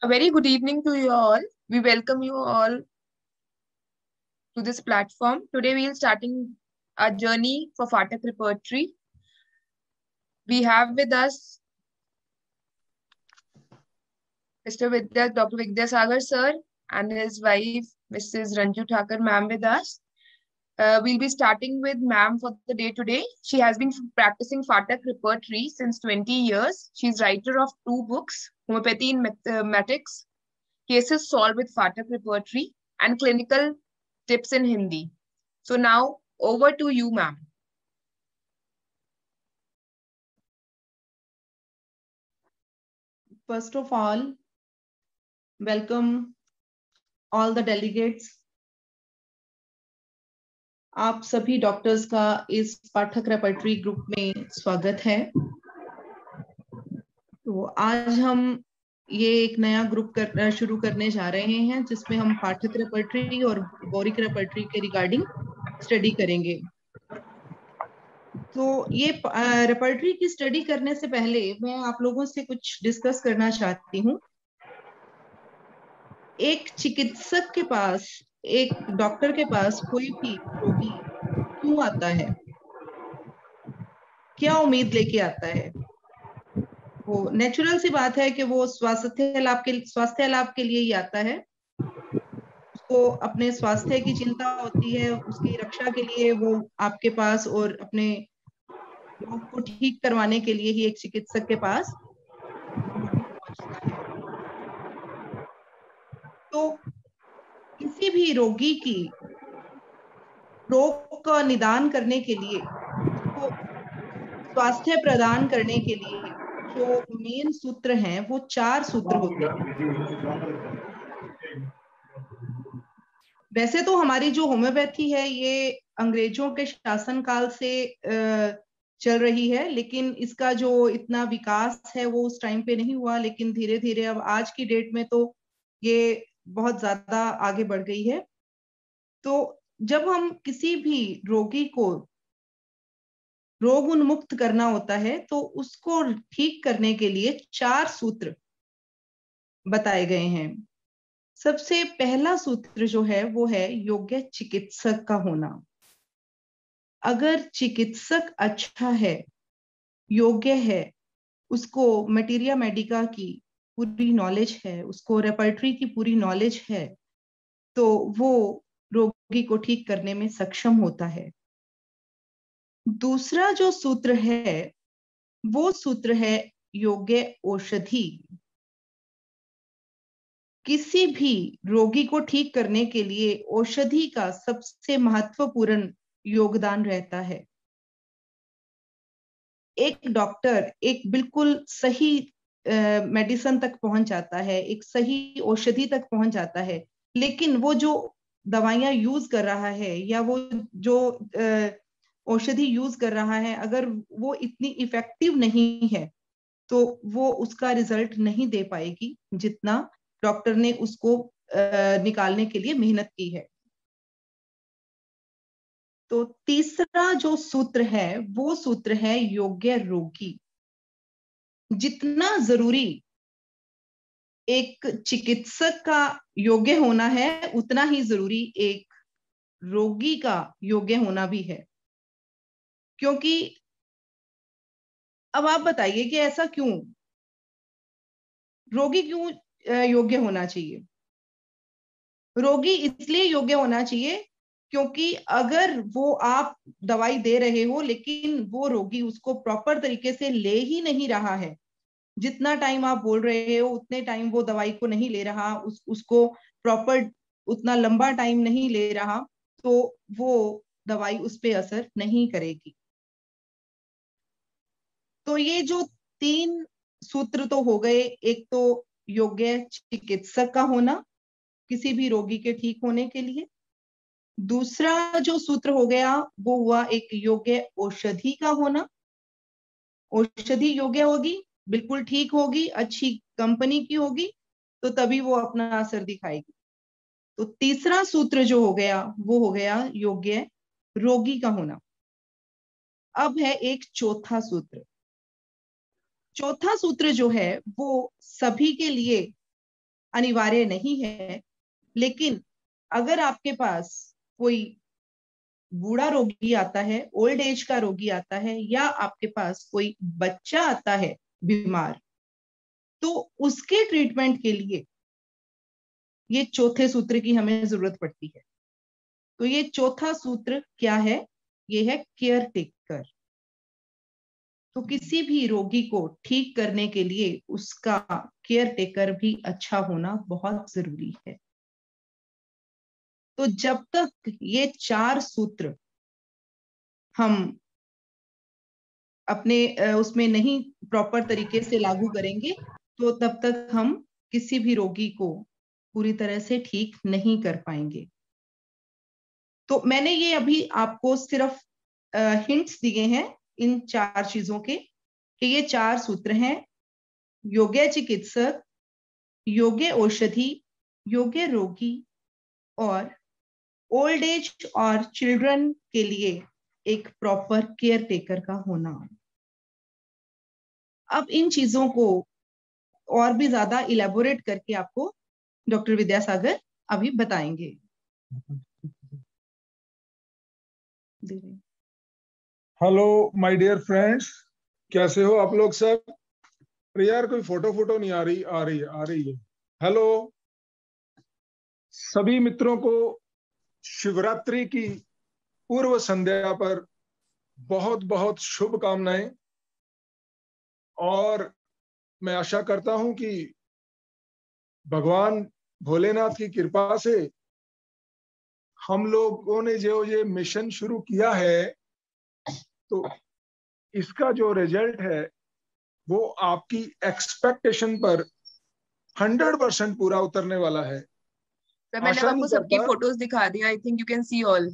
A very good evening to you all. We welcome you all to this platform. Today we are starting our journey for Phatak Repertory. We have with us Dr. Vidyasagar sir and his wife, Mrs. Ranju Thakur ma'am with us. We'll be starting with ma'am for the day today. She has been practicing Phatak Repertory since 20 years. She's writer of 2 books, Homeopathy in Mathematics, Cases Solved with Phatak Repertory, and Clinical Tips in Hindi. So now over to you, ma'am. First of all, welcome all the delegates. आप सभी doctors का इस पाठक repertory group में स्वागत है। तो आज हम ये एक नया ग्रुप शुरू करने जा रहे हैं जिसमें हम पाठक रेपर्टरी और बोरिक रेपर्टरी के रिगार्डिंग स्टडी करेंगे। तो ये रेपर्टरी की स्टडी करने से पहले मैं आप लोगों से कुछ डिस्कस करना चाहती हूँ। एक चिकित्सक के पास, एक डॉक्टर के पास कोई भी रोगी क्यों आता है, क्या उम्मीद लेके आता है? वो नेचुरल सी बात है कि वो स्वास्थ्य लाभ के लिए ही आता है। उसको अपने स्वास्थ्य की चिंता होती है, उसकी रक्षा के लिए वो आपके पास और अपने रोग को ठीक करवाने के लिए ही एक चिकित्सक के पास पहुंचता है। तो किसी भी रोगी की रोग का निदान करने के लिए, उसको स्वास्थ्य प्रदान करने के लिए जो मेन सूत्र हैं वो 4 सूत्र होते हैं। वैसे तो हमारी जो होम्योपैथी है ये अंग्रेजों के शासनकाल से चल रही है, लेकिन इसका जो इतना विकास है वो उस टाइम पे नहीं हुआ, लेकिन धीरे धीरे अब आज की डेट में तो ये बहुत ज्यादा आगे बढ़ गई है। तो जब हम किसी भी रोगी को रोग उन्मुक्त करना होता है तो उसको ठीक करने के लिए 4 सूत्र बताए गए हैं। सबसे पहला सूत्र जो है वो है योग्य चिकित्सक का होना। अगर चिकित्सक अच्छा है, योग्य है, उसको मटीरिया मेडिका की पूरी नॉलेज है, उसको रेपर्टरी की पूरी नॉलेज है, तो वो रोगी को ठीक करने में सक्षम होता है। दूसरा जो सूत्र है वो सूत्र है योग्य औषधि। किसी भी रोगी को ठीक करने के लिए औषधि का सबसे महत्वपूर्ण योगदान रहता है। एक डॉक्टर एक बिल्कुल सही मेडिसिन तक पहुंच जाता है, एक सही औषधि तक पहुंच जाता है, लेकिन वो जो दवाइयां यूज कर रहा है या वो जो औषधि यूज कर रहा है, अगर वो इतनी इफेक्टिव नहीं है तो वो उसका रिजल्ट नहीं दे पाएगी जितना डॉक्टर ने उसको निकालने के लिए मेहनत की है। तो तीसरा जो सूत्र है वो सूत्र है योग्य रोगी। जितना जरूरी एक चिकित्सक का योग्य होना है, उतना ही जरूरी एक रोगी का योग्य होना भी है। क्योंकि अब आप बताइए कि ऐसा क्यों, रोगी क्यों योग्य होना चाहिए? रोगी इसलिए योग्य होना चाहिए क्योंकि अगर वो आप दवाई दे रहे हो लेकिन वो रोगी उसको प्रॉपर तरीके से ले ही नहीं रहा है, जितना टाइम आप बोल रहे हो उतने टाइम वो दवाई को नहीं ले रहा, उसको प्रॉपर उतना लंबा टाइम नहीं ले रहा, तो वो दवाई उस पर असर नहीं करेगी। तो ये जो 3 सूत्र तो हो गए, एक तो योग्य चिकित्सक का होना किसी भी रोगी के ठीक होने के लिए। दूसरा जो सूत्र हो गया वो हुआ एक योग्य औषधि का होना। औषधि योग्य होगी, बिल्कुल ठीक होगी, अच्छी कंपनी की होगी, तो तभी वो अपना असर दिखाएगी। तो तीसरा सूत्र जो हो गया वो हो गया योग्य रोगी का होना। अब है एक चौथा सूत्र। चौथा सूत्र जो है वो सभी के लिए अनिवार्य नहीं है, लेकिन अगर आपके पास कोई बूढ़ा रोगी आता है, ओल्ड एज का रोगी आता है, या आपके पास कोई बच्चा आता है बीमार, तो उसके ट्रीटमेंट के लिए ये चौथे सूत्र की हमें जरूरत पड़ती है। तो ये चौथा सूत्र क्या है? ये है केयर टेकर। तो किसी भी रोगी को ठीक करने के लिए उसका केयर टेकर भी अच्छा होना बहुत जरूरी है। तो जब तक ये 4 सूत्र हम अपने उसमें नहीं प्रॉपर तरीके से लागू करेंगे, तो तब तक हम किसी भी रोगी को पूरी तरह से ठीक नहीं कर पाएंगे। तो मैंने ये अभी आपको सिर्फ हिंट्स दिए हैं इन 4 चीजों के, कि ये 4 सूत्र हैं: योग्य चिकित्सक, योग्य औषधि, योग्य रोगी और ओल्ड एज और चिल्ड्रन के लिए एक प्रॉपर केयर टेकर का होना। अब इन चीजों को और भी ज्यादा इलेबोरेट करके आपको डॉक्टर विद्यासागर अभी बताएंगे। हेलो माय डियर फ्रेंड्स, कैसे हो आप लोग सब? अरे यार कोई फोटो नहीं आ रही है। हेलो सभी मित्रों को शिवरात्रि की पूर्व संध्या पर बहुत बहुत शुभकामनाएं, और मैं आशा करता हूं कि भगवान भोलेनाथ की कृपा से हम लोगों ने जो ये मिशन शुरू किया है, तो इसका जो रिजल्ट है वो आपकी एक्सपेक्टेशन पर 100% पूरा उतरने वाला है। तो मैंने आपको सबकी फोटोज दिखा दी, I think you can see all.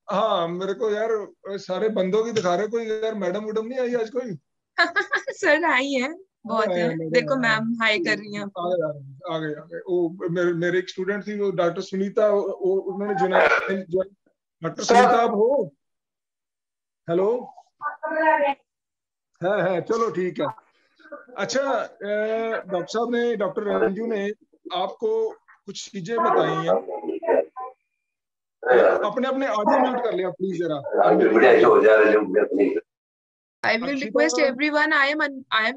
हाँ, मेरे को यार सारे बंदों की दिखा रहे, कोई यार मैडम वुडम नहीं आई आज कोई? सर आई है, बहुत है। देखो मैम हाई कर रही हैं आपको। आ गए। वो मेरे एक स्टूडेंट थी, वो डॉक्टर सुनीता, वो उन्होंने ज्वाइन। डॉक्टर सुनीता आप हो? हेलो, है चलो ठीक है। अच्छा, डॉक्टर साहब ने, डॉक्टर रंजू ने आपको कुछ चीजें बताई हैं। अपने अपने ऑडियो म्यूट कर लिया प्लीज जरा। I will request everyone, I am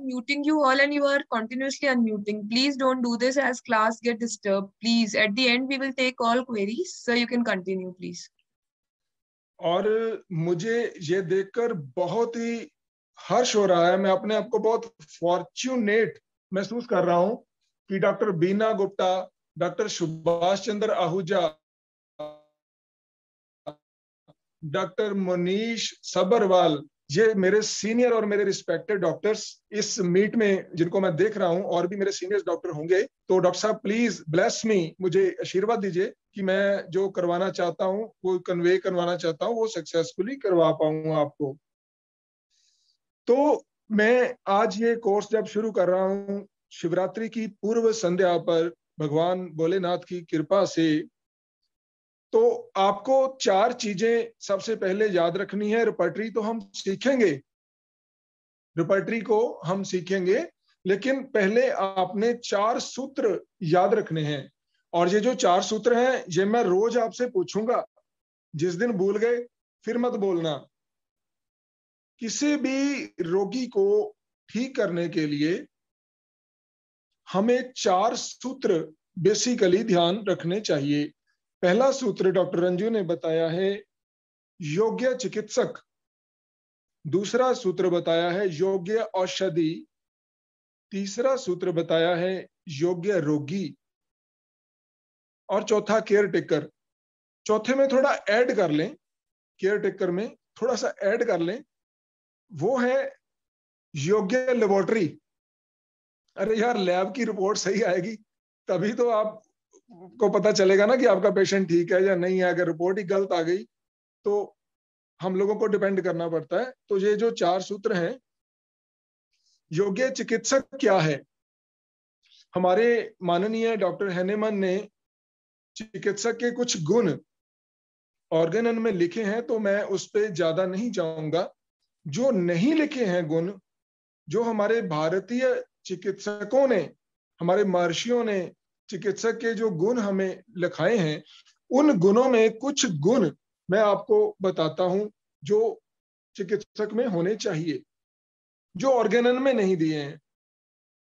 muting you all and you are continuously unmuting. Please don't do this as class get disturbed. Please, at the end we will take all queries, so you can continue please. और मुझे ये देखकर बहुत ही हर्ष हो रहा है, मैं अपने आप को बहुत फॉर्च्यूनेट महसूस कर रहा हूं कि डॉक्टर बीना गुप्ता, डॉक्टर सुभाष चंद्र आहूजा, डॉक्टर मनीष सबरवाल, ये मेरे सीनियर और मेरे रिस्पेक्टेड डॉक्टर्स इस मीट में जिनको मैं देख रहा हूं, और भी मेरे सीनियर डॉक्टर होंगे। तो डॉक्टर साहब प्लीज ब्लेस मी, मुझे आशीर्वाद दीजिए कि मैं जो करवाना चाहता हूं, वो कन्वे करवाना चाहता हूं, वो सक्सेसफुली करवा पाऊंगा आपको। तो मैं आज ये कोर्स जब शुरू कर रहा हूं शिवरात्रि की पूर्व संध्या पर भगवान भोलेनाथ की कृपा से, तो आपको 4 चीजें सबसे पहले याद रखनी है। रिपर्टरी तो हम सीखेंगे, रिपर्टरी को हम सीखेंगे, लेकिन पहले आपने 4 सूत्र याद रखने हैं। और ये जो 4 सूत्र हैं, ये मैं रोज आपसे पूछूंगा, जिस दिन भूल गए फिर मत बोलना। किसी भी रोगी को ठीक करने के लिए हमें 4 सूत्र बेसिकली ध्यान रखने चाहिए। पहला सूत्र डॉक्टर रंजू ने बताया है योग्य चिकित्सक, दूसरा सूत्र बताया है योग्य औषधि, तीसरा सूत्र बताया है योग्य रोगी, और चौथा केयर टेकर। चौथे में थोड़ा ऐड कर लें, केयर टेकर में थोड़ा सा ऐड कर लें, वो है योग्य लेबोरेटरी। अरे यार, लैब की रिपोर्ट सही आएगी तभी तो आप को पता चलेगा ना कि आपका पेशेंट ठीक है या नहीं है। अगर रिपोर्ट ही गलत आ गई तो हम लोगों को डिपेंड करना पड़ता है। तो ये जो 4 सूत्र हैं, योग्य चिकित्सक क्या है? हमारे माननीय डॉक्टर हैनेमन ने चिकित्सक के कुछ गुण ऑर्गेनन में लिखे हैं, तो मैं उस पर ज्यादा नहीं जाऊंगा। जो नहीं लिखे हैं गुण, जो हमारे भारतीय चिकित्सकों ने, हमारे महर्षियों ने चिकित्सक के जो गुण हमें लिखाए हैं, उन गुणों में कुछ गुण मैं आपको बताता हूं जो चिकित्सक में होने चाहिए, जो ऑर्गेनन में नहीं दिए हैं।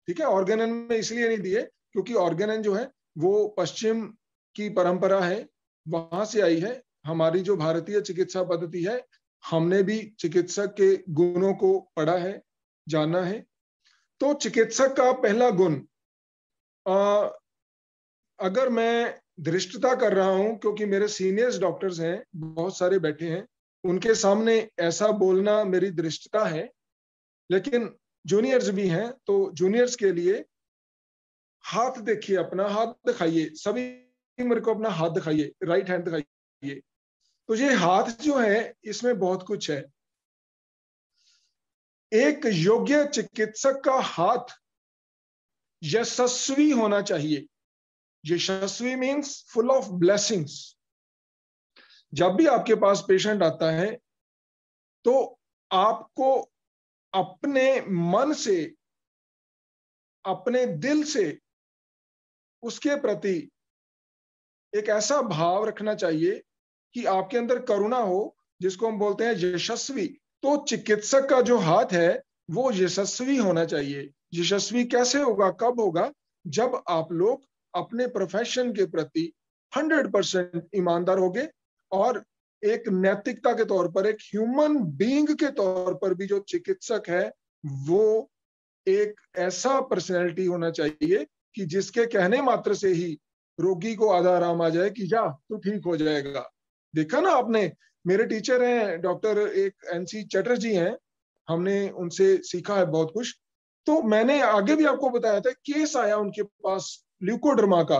ठीक है, ऑर्गेनन में इसलिए नहीं दिए क्योंकि ऑर्गेनन जो है वो पश्चिम की परंपरा है, वहां से आई है। हमारी जो भारतीय चिकित्सा पद्धति है, हमने भी चिकित्सक के गुणों को पढ़ा है, जाना है। तो चिकित्सक का पहला गुण, अगर मैं धृष्टता कर रहा हूं क्योंकि मेरे सीनियर्स डॉक्टर्स हैं, बहुत सारे बैठे हैं, उनके सामने ऐसा बोलना मेरी धृष्टता है, लेकिन जूनियर्स भी हैं, तो जूनियर्स के लिए हाथ देखिए, अपना हाथ दिखाइए, सभी मेरे को अपना हाथ दिखाइए, राइट हैंड दिखाइए। तो ये हाथ जो है इसमें बहुत कुछ है। एक योग्य चिकित्सक का हाथ यशस्वी होना चाहिए। यशस्वी मीन्स फुल ऑफ ब्लेसिंग्स। जब भी आपके पास पेशेंट आता है तो आपको अपने मन से, अपने दिल से उसके प्रति एक ऐसा भाव रखना चाहिए कि आपके अंदर करुणा हो, जिसको हम बोलते हैं यशस्वी। तो चिकित्सक का जो हाथ है वो यशस्वी होना चाहिए। यशस्वी कैसे होगा, कब होगा? जब आप लोग अपने प्रोफेशन के प्रति 100% ईमानदार होंगे और एक नैतिकता के तौर पर, एक ह्यूमन बीइंग के तौर पर भी जो चिकित्सक है वो एक ऐसा पर्सनैलिटी होना चाहिए कि जिसके कहने मात्र से ही रोगी को आधा आराम आ जाए कि जा तू ठीक हो जाएगा। देखा ना आपने, मेरे टीचर हैं डॉक्टर एक NC चटर्जी हैं, हमने उनसे सीखा है बहुत कुछ। तो मैंने आगे भी आपको बताया था, केस आया उनके पास ल्यूकोडर्मा का।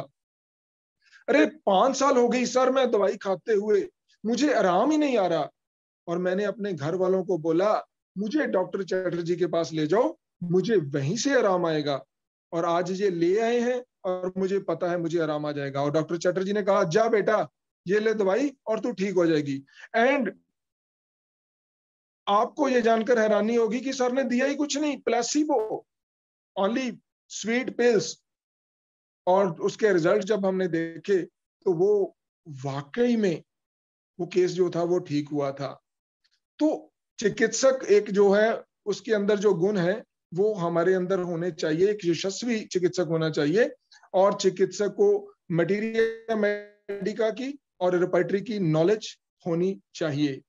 अरे 5 साल हो गई सर मैं दवाई खाते हुए, मुझे आराम ही नहीं आ रहा। और मैंने अपने घर वालों को बोला, मुझे डॉक्टर चटर्जी के पास ले जाओ, मुझे वहीं से आराम आएगा। और आज ये ले आए हैं और मुझे पता है मुझे आराम आ जाएगा। और डॉक्टर चटर्जी ने कहा, जा बेटा ये ले दवाई और तू ठीक हो जाएगी। एंड आपको ये जानकर हैरानी होगी कि सर ने दिया ही कुछ नहीं, प्लेसिबो, ओनली स्वीट पिल्स। और उसके रिजल्ट जब हमने देखे तो वो वाकई में वो केस जो था वो ठीक हुआ था। तो चिकित्सक एक जो है उसके अंदर जो गुण है वो हमारे अंदर होने चाहिए। एक यशस्वी चिकित्सक होना चाहिए। और चिकित्सक को मटीरिया मेडिका की और रेपर्टरी की नॉलेज होनी चाहिए।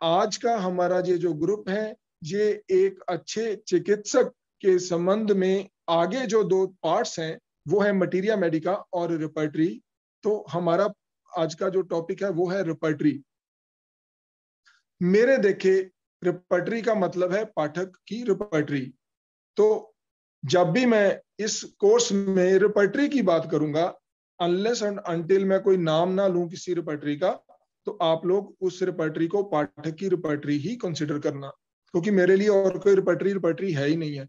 आज का हमारा ये जो ग्रुप है, ये एक अच्छे चिकित्सक के संबंध में आगे जो 2 पार्ट्स हैं वो है मटीरिया मेडिका और रेपर्टरी। तो हमारा आज का जो टॉपिक है वो है रेपर्टरी। मेरे देखे रेपर्टरी का मतलब है पाठक की रेपर्टरी। तो जब भी मैं इस कोर्स में रेपर्टरी की बात करूंगा, अनलेस एंड अनटिल मैं कोई नाम ना लूं किसी रेपर्टरी का, तो आप लोग उस रेपर्टरी को पाठक की रेपर्टरी ही कंसिडर करना, क्योंकि मेरे लिए और कोई रेपर्टरी है ही नहीं है।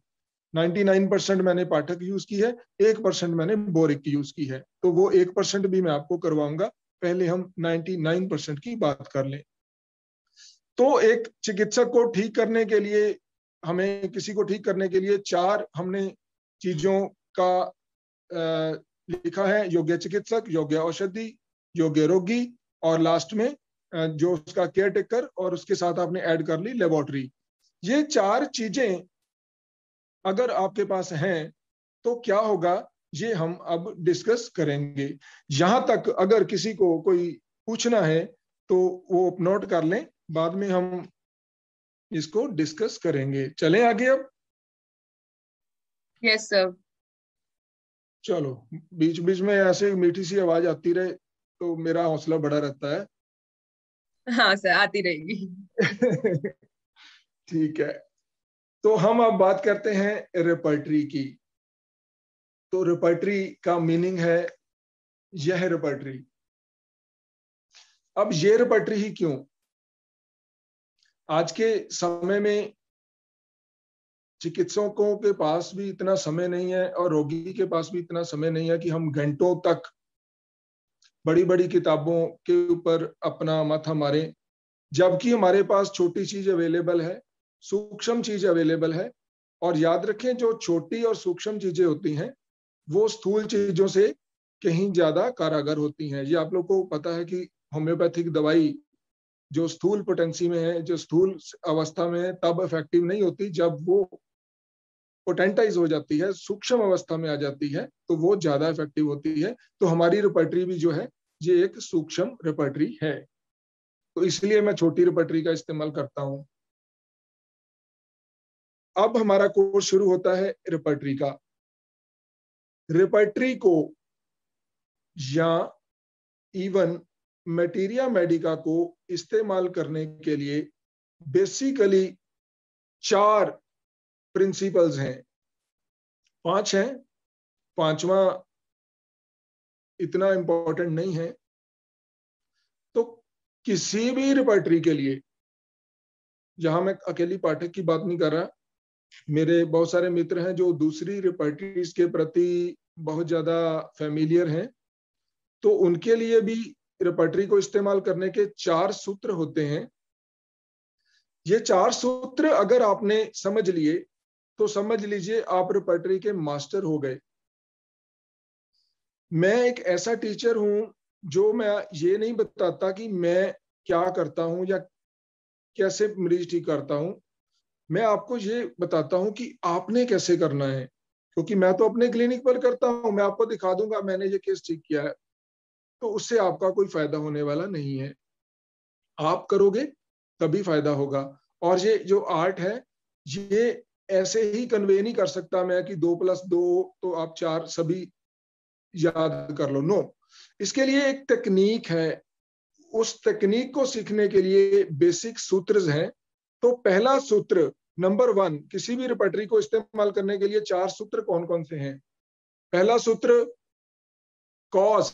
99% मैंने पाठक यूज की है, 1% मैंने बोरिक की यूज की है। तो वो 1% भी मैं आपको करवाऊंगा, पहले हम 99% की बात कर लें। तो एक चिकित्सक को ठीक करने के लिए, हमें किसी को ठीक करने के लिए 4 हमने चीजों का लिखा है: योग्य चिकित्सक, योग्य औषधि, योग्य रोगी, और लास्ट में जो उसका केयर टेकर, और उसके साथ आपने ऐड कर ली लेबोरेटरी। ये 4 चीजें अगर आपके पास हैं तो क्या होगा, ये हम अब डिस्कस करेंगे। यहां तक अगर किसी को कोई पूछना है तो वो नोट कर लें, बाद में हम इसको डिस्कस करेंगे। चलें आगे अब। Yes sir. चलो, बीच बीच में ऐसे मीठी सी आवाज आती रहे तो मेरा हौसला बढ़ा रहता है। हाँ सर, आती रहेगी। ठीक है, तो हम अब बात करते हैं रेपर्टरी की। तो रेपर्टरी का मीनिंग है यह रेपर्टरी। अब ये रेपर्टरी ही क्यों? आज के समय में चिकित्सकों के पास भी इतना समय नहीं है और रोगी के पास भी इतना समय नहीं है कि हम घंटों तक बड़ी बड़ी किताबों के ऊपर अपना माथा मारें, जबकि हमारे पास छोटी चीज अवेलेबल है, सूक्ष्म चीज अवेलेबल है। और याद रखें, जो छोटी और सूक्ष्म चीजें होती हैं वो स्थूल चीजों से कहीं ज्यादा कारागर होती हैं। ये आप लोग को पता है कि होम्योपैथिक दवाई जो स्थूल पोटेंसी में है, जो स्थूल अवस्था में है, तब इफेक्टिव नहीं होती, जब वो पोटेंटाइज हो जाती है, सूक्ष्म अवस्था में आ जाती है, तो वो ज्यादा इफेक्टिव होती है। तो हमारी रिपर्टरी भी जो है ये एक सूक्ष्म रिपर्टरी है, तो इसलिए मैं छोटी रिपर्टरी का इस्तेमाल करता हूं। अब हमारा कोर्स शुरू होता है रिपर्टरी का। रिपर्टरी को या इवन मटेरिया मेडिका को इस्तेमाल करने के लिए बेसिकली 4 प्रिंसिपल्स हैं, 5 हैं, 5वां इतना इंपॉर्टेंट नहीं है। तो किसी भी रिपर्टरी के लिए, यहां मैं अकेली पाठक की बात नहीं कर रहा, मेरे बहुत सारे मित्र हैं जो दूसरी रिपर्टरीज के प्रति बहुत ज्यादा फेमिलियर हैं, तो उनके लिए भी रिपर्टरी को इस्तेमाल करने के 4 सूत्र होते हैं। ये 4 सूत्र अगर आपने समझ लिए तो समझ लीजिए आप रिपर्टरी के मास्टर हो गए। मैं एक ऐसा टीचर हूं जो मैं ये नहीं बताता कि मैं क्या करता हूं या कैसे मरीज ठीक करता हूं, मैं आपको ये बताता हूं कि आपने कैसे करना है, क्योंकि मैं तो अपने क्लिनिक पर करता हूं, मैं आपको दिखा दूंगा मैंने ये केस ठीक किया है, तो उससे आपका कोई फायदा होने वाला नहीं है। आप करोगे तभी फायदा होगा। और ये जो आर्ट है ये ऐसे ही कन्वे नहीं कर सकता मैं कि 2+2 तो आप 4 सभी याद कर लो, नो। इसके लिए एक तकनीक है, उस तकनीक को सीखने के लिए बेसिक सूत्र हैं। तो पहला सूत्र नंबर 1, किसी भी रिपर्टरी को इस्तेमाल करने के लिए 4 सूत्र कौन कौन से हैं? पहला सूत्र कॉज,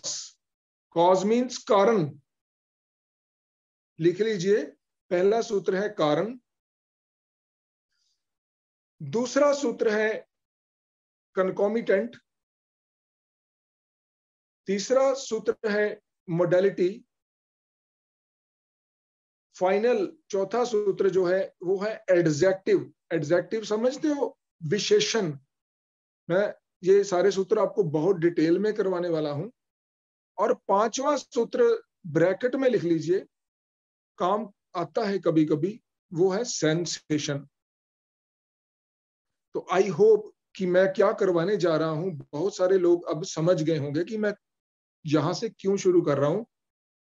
कॉज मीन्स कारण, लिख लीजिए, पहला सूत्र है कारण। दूसरा सूत्र है कंकॉमिटेंट। तीसरा सूत्र है मोडालिटी। फाइनल चौथा सूत्र जो है वो है एडजेक्टिव। एडजेक्टिव समझते हो? विशेषण। मैं ये सारे सूत्र आपको बहुत डिटेल में करवाने वाला हूं। और 5वां सूत्र ब्रैकेट में लिख लीजिए, काम आता है कभी कभी, वो है सेंसेशन। तो आई होप कि मैं क्या करवाने जा रहा हूं बहुत सारे लोग अब समझ गए होंगे कि मैं यहां से क्यों शुरू कर रहा हूं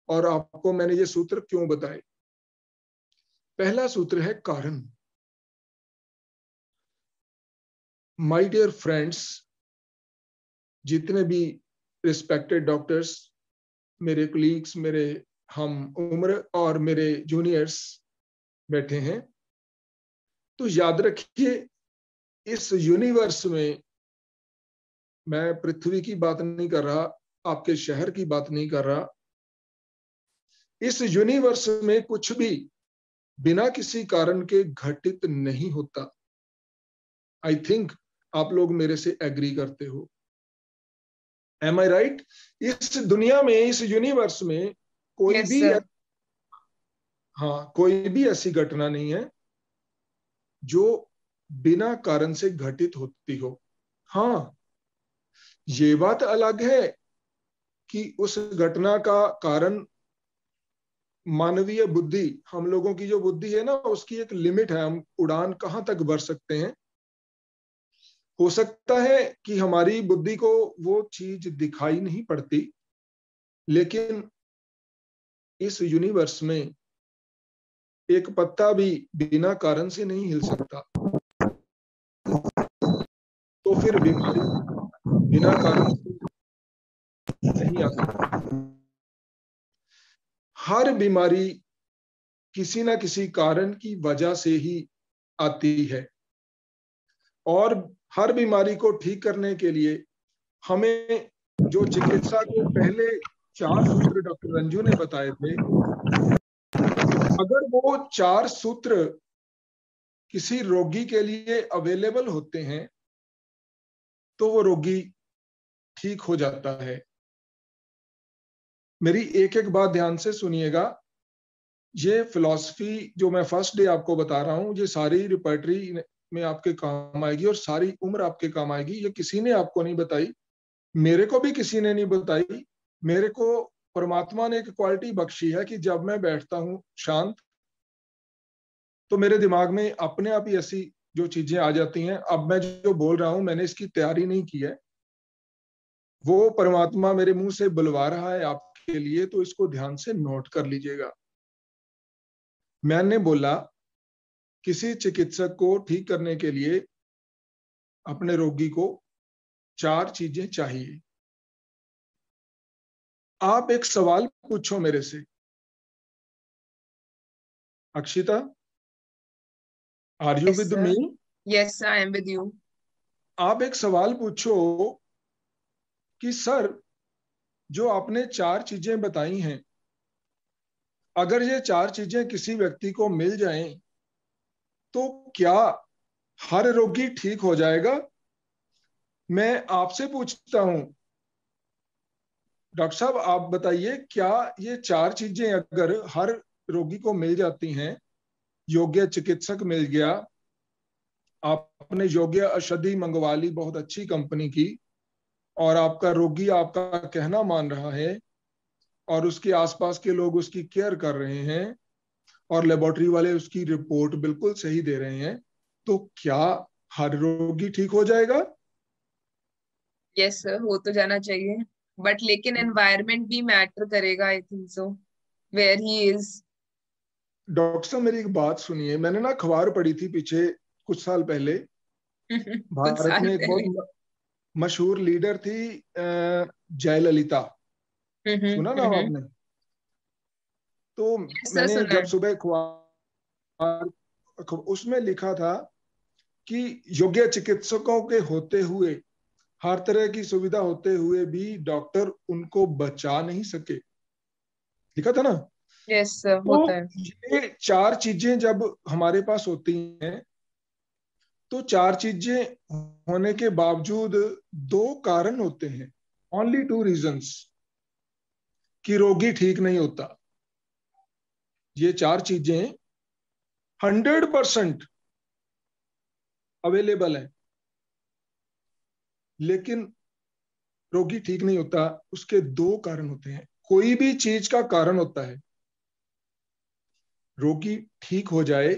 और आपको मैंने ये सूत्र क्यों बताए। पहला सूत्र है कारण। माय डियर फ्रेंड्स, जितने भी रिस्पेक्टेड डॉक्टर्स, मेरे कोलीग्स, मेरे हम उम्र और मेरे जूनियर्स बैठे हैं, तो याद रखिए इस यूनिवर्स में, मैं पृथ्वी की बात नहीं कर रहा, आपके शहर की बात नहीं कर रहा, इस यूनिवर्स में कुछ भी बिना किसी कारण के घटित नहीं होता। आई थिंक आप लोग मेरे से एग्री करते हो। एम आई राइट? इस दुनिया में, इस यूनिवर्स में कोई Yes, भी sir. हाँ, कोई भी ऐसी घटना नहीं है जो बिना कारण से घटित होती हो। हाँ, ये बात अलग है कि उस घटना का कारण मानवीय बुद्धि, हम लोगों की जो बुद्धि है ना, उसकी एक लिमिट है, हम उड़ान कहां तक भर सकते हैं। हो सकता है कि हमारी बुद्धि को वो चीज दिखाई नहीं पड़ती, लेकिन इस यूनिवर्स में एक पत्ता भी बिना कारण से नहीं हिल सकता। तो फिर बीमारी बिना कारण से नहीं आ सकती। हर बीमारी किसी ना किसी कारण की वजह से ही आती है, और हर बीमारी को ठीक करने के लिए हमें जो चिकित्सा के पहले 4 सूत्र डॉक्टर रंजू ने बताए थे, अगर वो 4 सूत्र किसी रोगी के लिए अवेलेबल होते हैं तो वो रोगी ठीक हो जाता है। मेरी एक एक बात ध्यान से सुनिएगा। ये फिलॉसफी जो मैं फर्स्ट डे आपको बता रहा हूं, ये सारी रिपर्टरी में आपके काम आएगी और सारी उम्र आपके काम आएगी। ये किसी ने आपको नहीं बताई, मेरे को भी किसी ने नहीं बताई। मेरे को परमात्मा ने एक क्वालिटी बख्शी है कि जब मैं बैठता हूं शांत, तो मेरे दिमाग में अपने आप ही ऐसी जो चीजें आ जाती हैं। अब मैं जो बोल रहा हूं, मैंने इसकी तैयारी नहीं की है, वो परमात्मा मेरे मुंह से बुलवा रहा है आपके लिए, तो इसको ध्यान से नोट कर लीजिएगा। मैंने बोला किसी चिकित्सक को ठीक करने के लिए अपने रोगी को 4 चीजें चाहिए। आप एक सवाल पूछो मेरे से, Akshita, are you Yes, with sir. Me? Yes, I am with you. आप एक सवाल पूछो कि सर, जो आपने 4 चीजें बताई हैं, अगर ये 4 चीजें किसी व्यक्ति को मिल जाएं, तो क्या हर रोगी ठीक हो जाएगा? मैं आपसे पूछता हूं, डॉक्टर साहब आप बताइए, क्या ये 4 चीजें अगर हर रोगी को मिल जाती हैं, योग्य चिकित्सक मिल गया, आपने योग्य औषधि मंगवा ली बहुत अच्छी कंपनी की, और आपका रोगी आपका कहना मान रहा है, और उसके आसपास के लोग उसकी केयर कर रहे हैं, और लेबोरेटरी वाले उसकी रिपोर्ट बिल्कुल सही दे रहे हैं, तो क्या हर रोगी ठीक हो जाएगा? Yes, sir. हो तो जाना चाहिए, बट लेकिन एनवायरनमेंट भी मैटर करेगा, I think so, where he is. Doctor साहब मेरी एक बात सुनिए, मैंने ना अखबार पढ़ी थी पीछे कुछ साल पहले, कुछ भारत साल में एक पहले। बहुत मशहूर लीडर थी जयललिता, सुना नाम हम्म। आपने? तो Yes, sir, मैंने सुना जब है। सुबह उसमें लिखा था कि योग्य चिकित्सकों के होते हुए, हर तरह की सुविधा होते हुए भी डॉक्टर उनको बचा नहीं सके, लिखा था ना? Yes, sir, तो होता है। ये 4 चीजें जब हमारे पास होती हैं, तो 4 चीजें होने के बावजूद 2 कारण होते हैं, ओनली 2 रीजंस, कि रोगी ठीक नहीं होता। ये 4 चीजें 100% अवेलेबल है, लेकिन रोगी ठीक नहीं होता। उसके 2 कारण होते हैं। कोई भी चीज का कारण होता है, रोगी ठीक हो जाए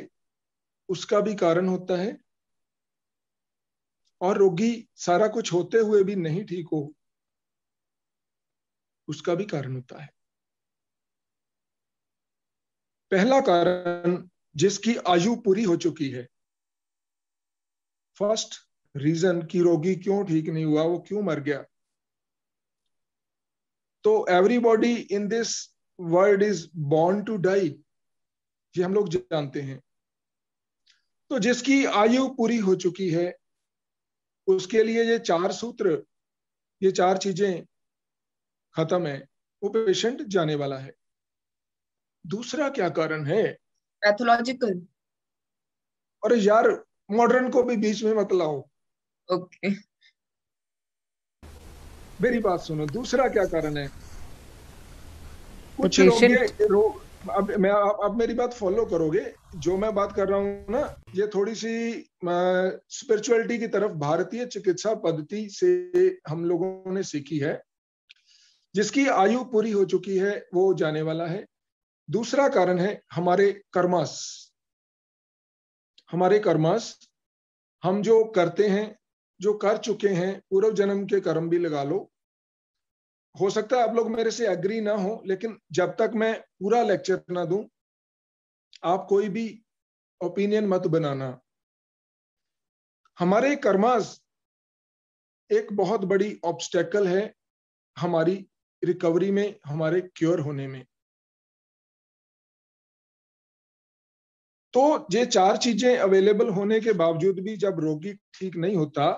उसका भी कारण होता है, और रोगी सारा कुछ होते हुए भी नहीं ठीक हो उसका भी कारण होता है। पहला कारण, जिसकी आयु पूरी हो चुकी है। फर्स्ट रीजन कि रोगी क्यों ठीक नहीं हुआ, वो क्यों मर गया। तो everybody in this world is born to die, ये हम लोग जानते हैं। तो जिसकी आयु पूरी हो चुकी है, उसके लिए ये 4 सूत्र, ये 4 चीजें खत्म है, वो पेशेंट जाने वाला है। दूसरा क्या कारण है? पैथोलॉजिकल। अरे यार, मॉडर्न को भी बीच में मत लाओ, ओके। मेरी बात सुनो। दूसरा क्या कारण है? कुछ पेशेंट रोग, अब मेरी बात फॉलो करोगे? जो मैं बात कर रहा हूं ना, ये थोड़ी सी स्पिरिचुअलिटी की तरफ, भारतीय चिकित्सा पद्धति से हम लोगों ने सीखी है। जिसकी आयु पूरी हो चुकी है वो जाने वाला है। दूसरा कारण है हमारे कर्मास। हमारे कर्मास, हम जो करते हैं, जो कर चुके हैं, पूर्व जन्म के कर्म भी लगा लो। हो सकता है आप लोग मेरे से एग्री ना हो, लेकिन जब तक मैं पूरा लेक्चर ना दूं, आप कोई भी ओपिनियन मत बनाना। हमारे कर्मास एक बहुत बड़ी ऑब्स्टेकल है हमारी रिकवरी में, हमारे क्योर होने में। तो ये 4 चीजें अवेलेबल होने के बावजूद भी जब रोगी ठीक नहीं होता,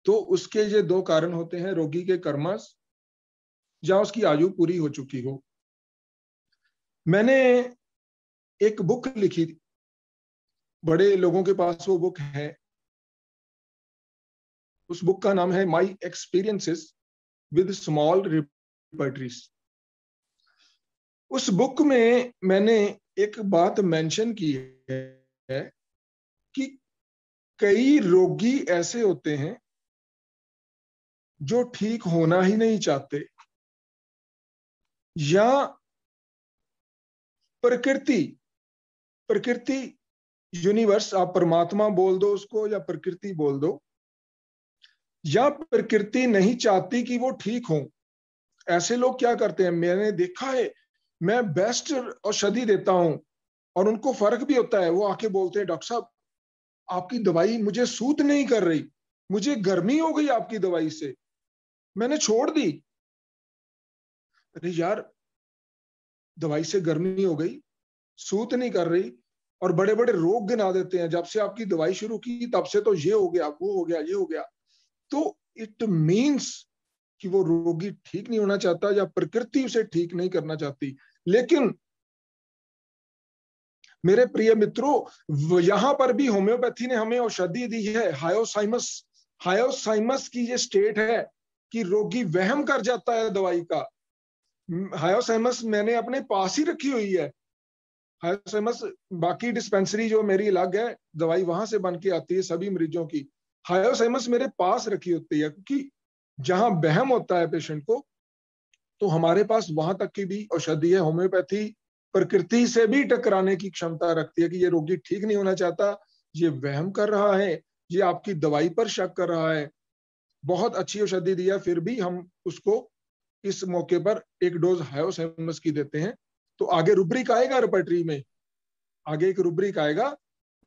तो उसके ये 2 कारण होते हैं, रोगी के कर्मास या उसकी आयु पूरी हो चुकी हो। मैंने एक बुक लिखी, बड़े लोगों के पास वो बुक है। उस बुक का नाम है माई एक्सपीरियंसेस विद स्मॉल रिपर्टरीज। उस बुक में मैंने एक बात मेंशन की है कि कई रोगी ऐसे होते हैं जो ठीक होना ही नहीं चाहते, या प्रकृति यूनिवर्स, आप परमात्मा बोल दो उसको या प्रकृति बोल दो, या प्रकृति नहीं चाहती कि वो ठीक हो। ऐसे लोग क्या करते हैं, मैंने देखा है, मैं बेस्ट औषधि देता हूं और उनको फर्क भी होता है, वो आके बोलते हैं डॉक्टर साहब आपकी दवाई मुझे सूट नहीं कर रही, मुझे गर्मी हो गई आपकी दवाई से, मैंने छोड़ दी। अरे यार, दवाई से गर्मी हो गई, सूट नहीं कर रही, और बड़े बड़े रोग गिना देते हैं, जब से आपकी दवाई शुरू की तब से तो ये हो गया, वो हो गया, ये हो गया। तो इट मीन्स कि वो रोगी ठीक नहीं होना चाहता या प्रकृति उसे ठीक नहीं करना चाहती। लेकिन मेरे प्रिय मित्रों, यहां पर भी होम्योपैथी ने हमें औषधि दी है, हायोसाइमस की ये स्टेट है कि रोगी वहम कर जाता है दवाई का। हायोसाइमस मैंने अपने पास ही रखी हुई है। हायोसाइमस, बाकी डिस्पेंसरी जो मेरी अलग है, दवाई वहां से बन के आती है सभी मरीजों की। हायोसाइमस मेरे पास रखी होती है, क्योंकि जहां वहम होता है पेशेंट को, तो हमारे पास वहां तक की भी औषधि है। होम्योपैथी प्रकृति से भी टकराने की क्षमता रखती है कि ये रोगी ठीक नहीं होना चाहता, ये वहम कर रहा है, ये आपकी दवाई पर शक कर रहा है। बहुत अच्छी औषधि दी है, फिर भी हम उसको इस मौके पर एक डोज हायोसाइमस की देते हैं। तो आगे रुब्रिक आएगा रेपर्टरी में, आगे एक रुब्रिक आएगा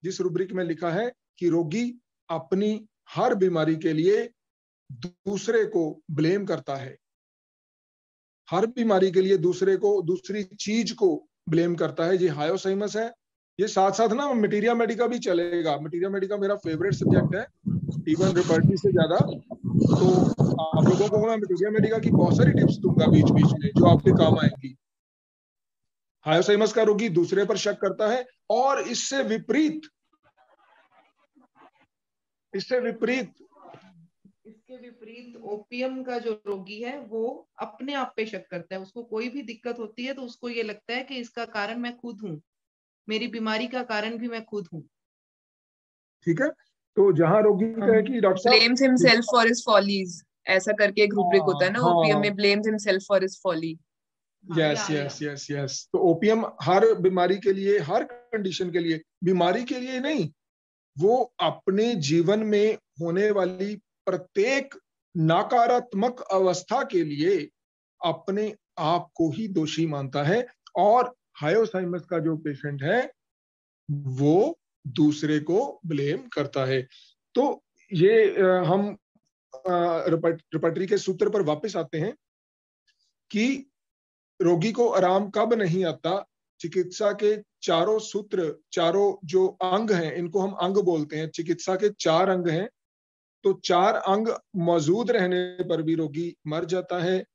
जिस रुब्रिक में लिखा है कि रोगी अपनी हर बीमारी के लिए दूसरे को ब्लेम करता है, हर बीमारी के लिए दूसरे को, दूसरी चीज को ब्लेम करता है। ये हायोसाइमस है। ये साथ साथ ना मटीरिया मेडिका भी चलेगा। मटीरिया मेडिका मेरा फेवरेट सब्जेक्ट है, इवन रेपर्टरी से ज्यादा। तो आप लोगों को मैं मटीरिया मेडिका की बहुत सारी टिप्स दूंगा बीच बीच में, जो आपके काम आएंगी। हायोसाइमस का रोगी दूसरे पर शक करता है, और इससे विपरीत ओपियम का जो रोगी है वो अपने आप पे शक करता है। उसको कोई भी दिक्कत होती है तो उसको ये लगता है कि इसका कारण मैं खुद हूँ, मेरी बीमारी का कारण भी मैं खुद हूँ। ठीक है। तो जहां रोगी कहे कि डॉक्टर साहब blames himself for his follies, ऐसा करके एक रूब्रिक होता है ना ओपीएम में, blames himself for his folly. Yes yes yes yes. तो ओपीएम हर बीमारी के लिए, हर कंडीशन के लिए, बीमारी के लिए नहीं, वो अपने जीवन में होने वाली प्रत्येक नकारात्मक अवस्था के लिए अपने आप को ही दोषी मानता है। और हायोसाइमस का जो पेशेंट है वो दूसरे को ब्लेम करता है। तो ये हम रेपर्टरी के सूत्र पर वापस आते हैं कि रोगी को आराम कब नहीं आता। चिकित्सा के चारों सूत्र, चारों जो अंग हैं, इनको हम अंग बोलते हैं। चिकित्सा के 4 अंग हैं, तो 4 अंग मौजूद रहने पर भी रोगी मर जाता है,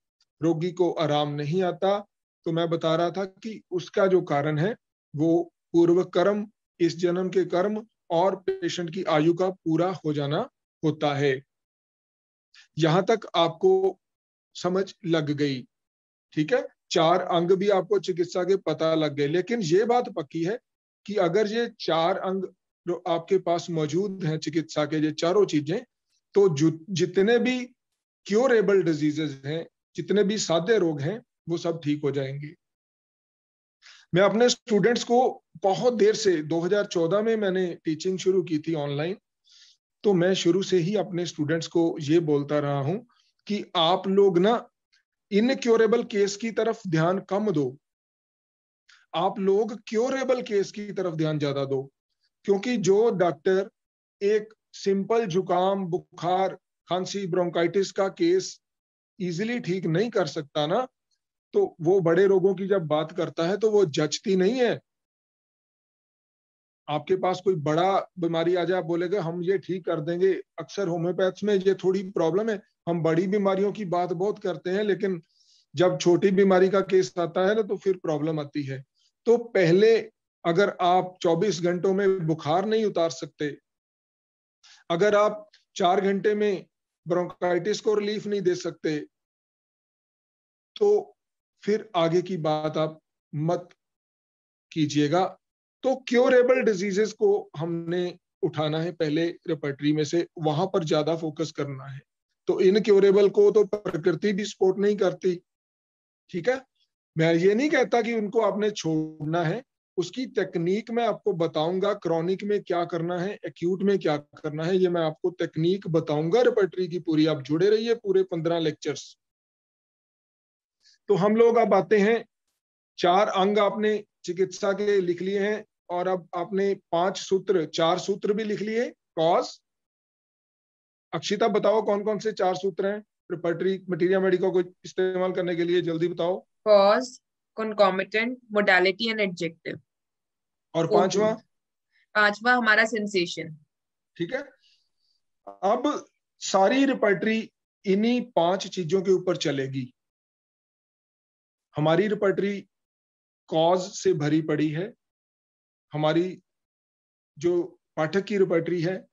रोगी को आराम नहीं आता। तो मैं बता रहा था कि उसका जो कारण है वो पूर्व कर्म, इस जन्म के कर्म और पेशेंट की आयु का पूरा हो जाना होता है। यहां तक आपको समझ लग गई, ठीक है। 4 अंग भी आपको चिकित्सा के पता लग गए। लेकिन ये बात पक्की है कि अगर ये 4 अंग जो आपके पास मौजूद हैं चिकित्सा के, ये चारों चीजें, तो जितने भी क्योरेबल डिजीजेस हैं, जितने भी सादे रोग हैं, वो सब ठीक हो जाएंगे। मैं अपने स्टूडेंट्स को बहुत देर से 2014 में मैंने टीचिंग शुरू की थी ऑनलाइन। तो मैं शुरू से ही अपने स्टूडेंट्स को ये बोलता रहा हूं कि आप लोग ना इनक्योरेबल केस की तरफ ध्यान कम दो, आप लोग क्योरेबल केस की तरफ ध्यान ज्यादा दो। क्योंकि जो डॉक्टर एक सिंपल जुकाम, बुखार, खांसी, ब्रोंकाइटिस का केस इजीली ठीक नहीं कर सकता ना, तो वो बड़े रोगों की जब बात करता है तो वो जचती नहीं है। आपके पास कोई बड़ा बीमारी आ जाए, आप बोलेगा हम ये ठीक कर देंगे। अक्सर होम्योपैथ्स में ये थोड़ी प्रॉब्लम है, हम बड़ी बीमारियों की बात बहुत करते हैं, लेकिन जब छोटी बीमारी का केस आता है ना, तो फिर प्रॉब्लम आती है। तो पहले अगर आप 24 घंटों में बुखार नहीं उतार सकते, अगर आप 4 घंटे में ब्रोंकाइटिस को रिलीफ नहीं दे सकते, तो फिर आगे की बात आप मत कीजिएगा। तो क्योरेबल डिजीजेस को हमने उठाना है पहले रेपर्टरी में से, वहां पर ज्यादा फोकस करना है। तो इनक्योरेबल को तो प्रकृति भी सपोर्ट नहीं करती, ठीक है। मैं ये नहीं कहता कि उनको आपने छोड़ना है, उसकी टेक्निक मैं आपको बताऊंगा, क्रॉनिक में क्या करना है, एक्यूट में क्या करना है, ये मैं आपको टेक्निक बताऊंगा रेपर्टरी की पूरी। आप जुड़े रहिए पूरे 15 लेक्चर्स। तो हम लोग अब आते हैं, 4 अंग आपने चिकित्सा के लिख लिए हैं, और अब आपने 4 सूत्र भी लिख लिए। कॉज, अक्षिता बताओ कौन कौन से 4 सूत्र हैं रेपर्टरी मटीरिया मेडिका को इस्तेमाल करने के लिए, जल्दी बताओ। Cause, concomitant, modality and adjective। और पांचवा हमारा सेंसेशन। ठीक है। अब सारी रेपर्टरी इन्हीं 5 चीजों के ऊपर चलेगी। हमारी रेपर्टरी कॉज से भरी पड़ी है। हमारी जो पाठक की रेपर्टरी है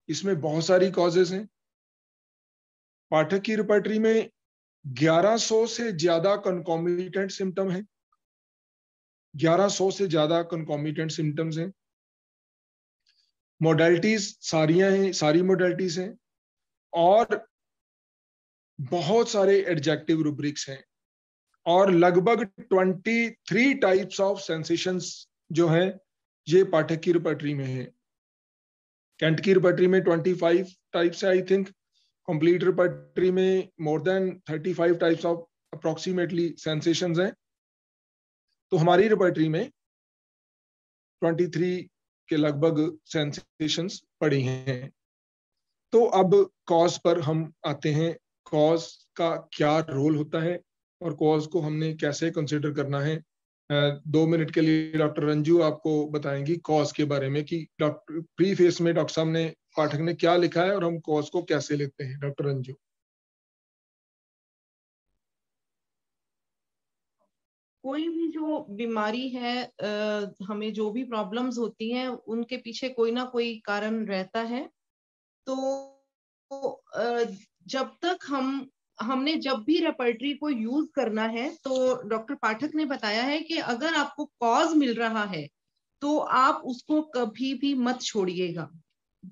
इसमें बहुत सारी कॉजेस हैं। पाठक की रेपर्टरी में 1100 से ज्यादा कंकॉमिटेंट सिम्टम है, 1100 से ज्यादा कंकॉमिटेंट सिम्टम्स हैं। मोडेलिटीज सारी मोडेलिटीज हैं, और बहुत सारे एडजेक्टिव रूब्रिक्स हैं, और लगभग 23 टाइप्स ऑफ सेंसेशंस जो हैं ये पाठक की रेपर्टरी में है। कैंट की रेपर्टरी में 25 टाइप्स है आई थिंक। कंप्लीट रेपर्टरी में more than 35 types of approximately sensations हैं। तो हमारी रेपर्टरी में 23 के लगभग सेंसेशंस पड़ी हैं। तो अब कॉज पर हम आते हैं। कॉज का क्या रोल होता है और कॉज को हमने कैसे कंसिडर करना है। 2 मिनट के लिए डॉक्टर रंजू आपको बताएंगी कॉज के बारे में, कि डॉक्टर प्रीफेस में डॉक्टर साहब ने, पाठक ने क्या लिखा है और हम कॉज को कैसे लेते हैं। डॉक्टर रंजू। कोई भी जो बीमारी है, हमें जो भी प्रॉब्लम्स होती हैं उनके पीछे कोई ना कोई कारण रहता है। तो जब तक हमने जब भी रेपर्टरी को यूज करना है, तो डॉक्टर पाठक ने बताया है कि अगर आपको कॉज मिल रहा है तो आप उसको कभी भी मत छोड़िएगा।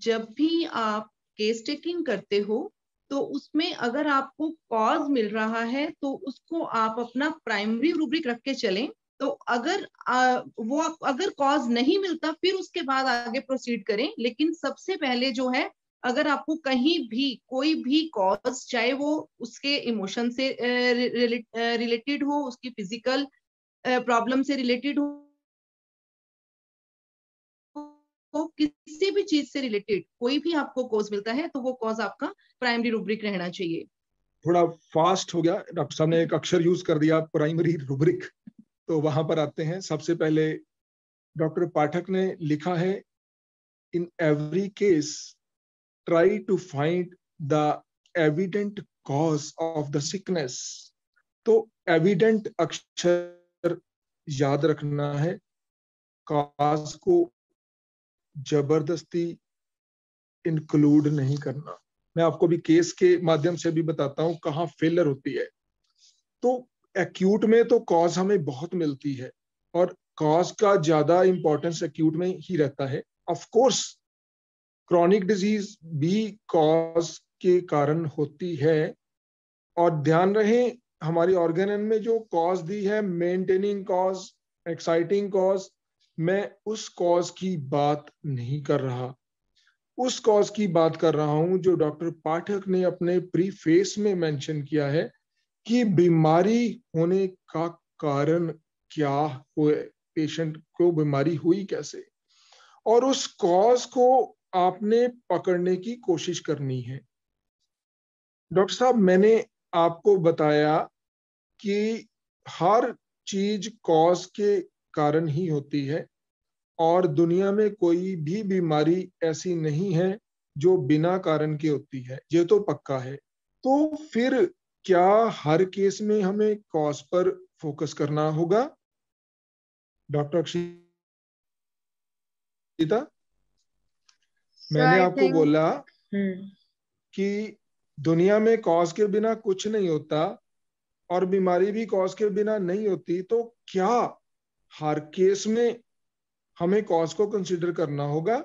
जब भी आप केस टेकिंग करते हो तो उसमें अगर आपको कॉज मिल रहा है तो उसको आप अपना प्राइमरी रूब्रिक रख के चलें। तो अगर कॉज नहीं मिलता फिर उसके बाद आगे प्रोसीड करें। लेकिन सबसे पहले जो है, अगर आपको कहीं भी कोई भी कॉज, चाहे वो उसके इमोशन से रिलेटेड हो, उसकी फिजिकल प्रॉब्लम से रिलेटेड हो, किसी भी चीज से रिलेटेड कोई भी आपको कॉज मिलता है तो वो कॉज आपका प्राइमरी रूब्रिक रहना चाहिए। थोड़ा फास्ट हो गया, डॉक्टर साहब ने एक अक्षर यूज कर दिया, प्राइमरी रूब्रिक। तो वहां पर आते हैं। सबसे पहले डॉक्टर पाठक ने लिखा है, in every case try to find the evident cause of the sickness. तो एविडेंट अक्षर याद रखना है, कॉज को जबरदस्ती इंक्लूड नहीं करना। मैं आपको भी केस के माध्यम से भी बताता हूं कहाँ फेलर होती है। तो एक्यूट में तो कॉज हमें बहुत मिलती है, और कॉज का ज्यादा इंपॉर्टेंस एक्यूट में ही रहता है। ऑफ कोर्स क्रॉनिक डिजीज भी कॉज के कारण होती है, और ध्यान रहे हमारी ऑर्गेनन में जो कॉज दी है, मेंटेनिंग कॉज, एक्साइटिंग कॉज, मैं उस कॉज की बात नहीं कर रहा। उस कॉज की बात कर रहा हूं जो डॉक्टर पाठक ने अपने प्रीफेस में मेंशन किया है, कि बीमारी होने का कारण क्या हुए, पेशेंट को बीमारी हुई कैसे, और उस कॉज को आपने पकड़ने की कोशिश करनी है। डॉक्टर साहब, मैंने आपको बताया कि हर चीज कॉज के कारण ही होती है, और दुनिया में कोई भी बीमारी ऐसी नहीं है जो बिना कारण के होती है, ये तो पक्का है। तो फिर क्या हर केस में हमें कॉज पर फोकस करना होगा? डॉक्टर अक्षिता, मैंने आपको बोला कि दुनिया में कॉज के बिना कुछ नहीं होता, और बीमारी भी कॉज के बिना नहीं होती। तो क्या हर केस में हमें कॉज को कंसीडर करना होगा?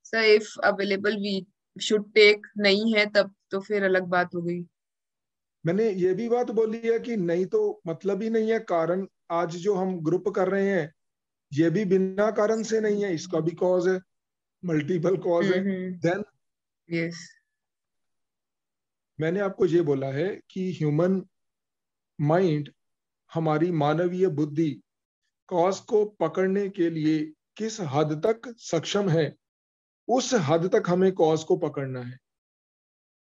Sir, if available we should take, नहीं है तब तो फिर अलग बात हो गई। मैंने ये भी बात बोली है कि नहीं तो मतलब ही नहीं है कारण। आज जो हम ग्रुप कर रहे हैं ये भी बिना कारण से नहीं है, इसका भी कॉज है, मल्टीपल कॉज है। देन यस, मैंने आपको ये बोला है कि ह्यूमन माइंड, हमारी मानवीय बुद्धि कॉज को पकड़ने के लिए किस हद तक सक्षम है, उस हद तक हमें कॉज को पकड़ना है।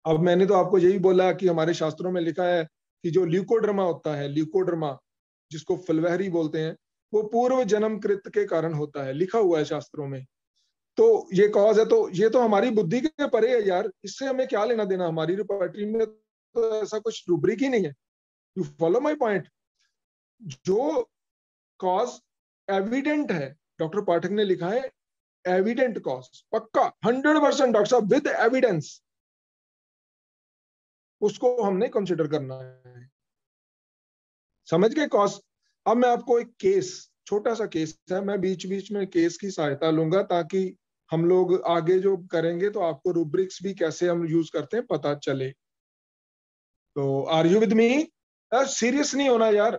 अब मैंने तो आपको यही बोला कि हमारे शास्त्रों में लिखा है कि जो ल्यूकोड्रमा होता है, ल्यूकोड्रमा जिसको फलवहरी बोलते हैं, वो पूर्व जन्म कृत के कारण होता है, लिखा हुआ है शास्त्रों में। तो ये कॉज है, तो ये तो हमारी बुद्धि के परे है यार, इससे हमें क्या लेना देना। हमारी रिपोर्टरी में तो ऐसा कुछ रूब्रिक ही नहीं है। You follow my point. जो कॉज एविडेंट है, डॉक्टर पाठक ने लिखा है एविडेंट कॉज, पक्का 100% डॉक्टर साहब विद एविडेंस, उसको हमने कंसिडर करना है। समझ गए कॉज। अब मैं आपको एक केस, छोटा सा केस है, मैं बीच बीच में केस की सहायता लूंगा ताकि हम लोग आगे जो करेंगे तो आपको रूब्रिक्स भी कैसे हम यूज करते हैं पता चले। तो आर यू विद मी? यार सीरियस नहीं होना यार,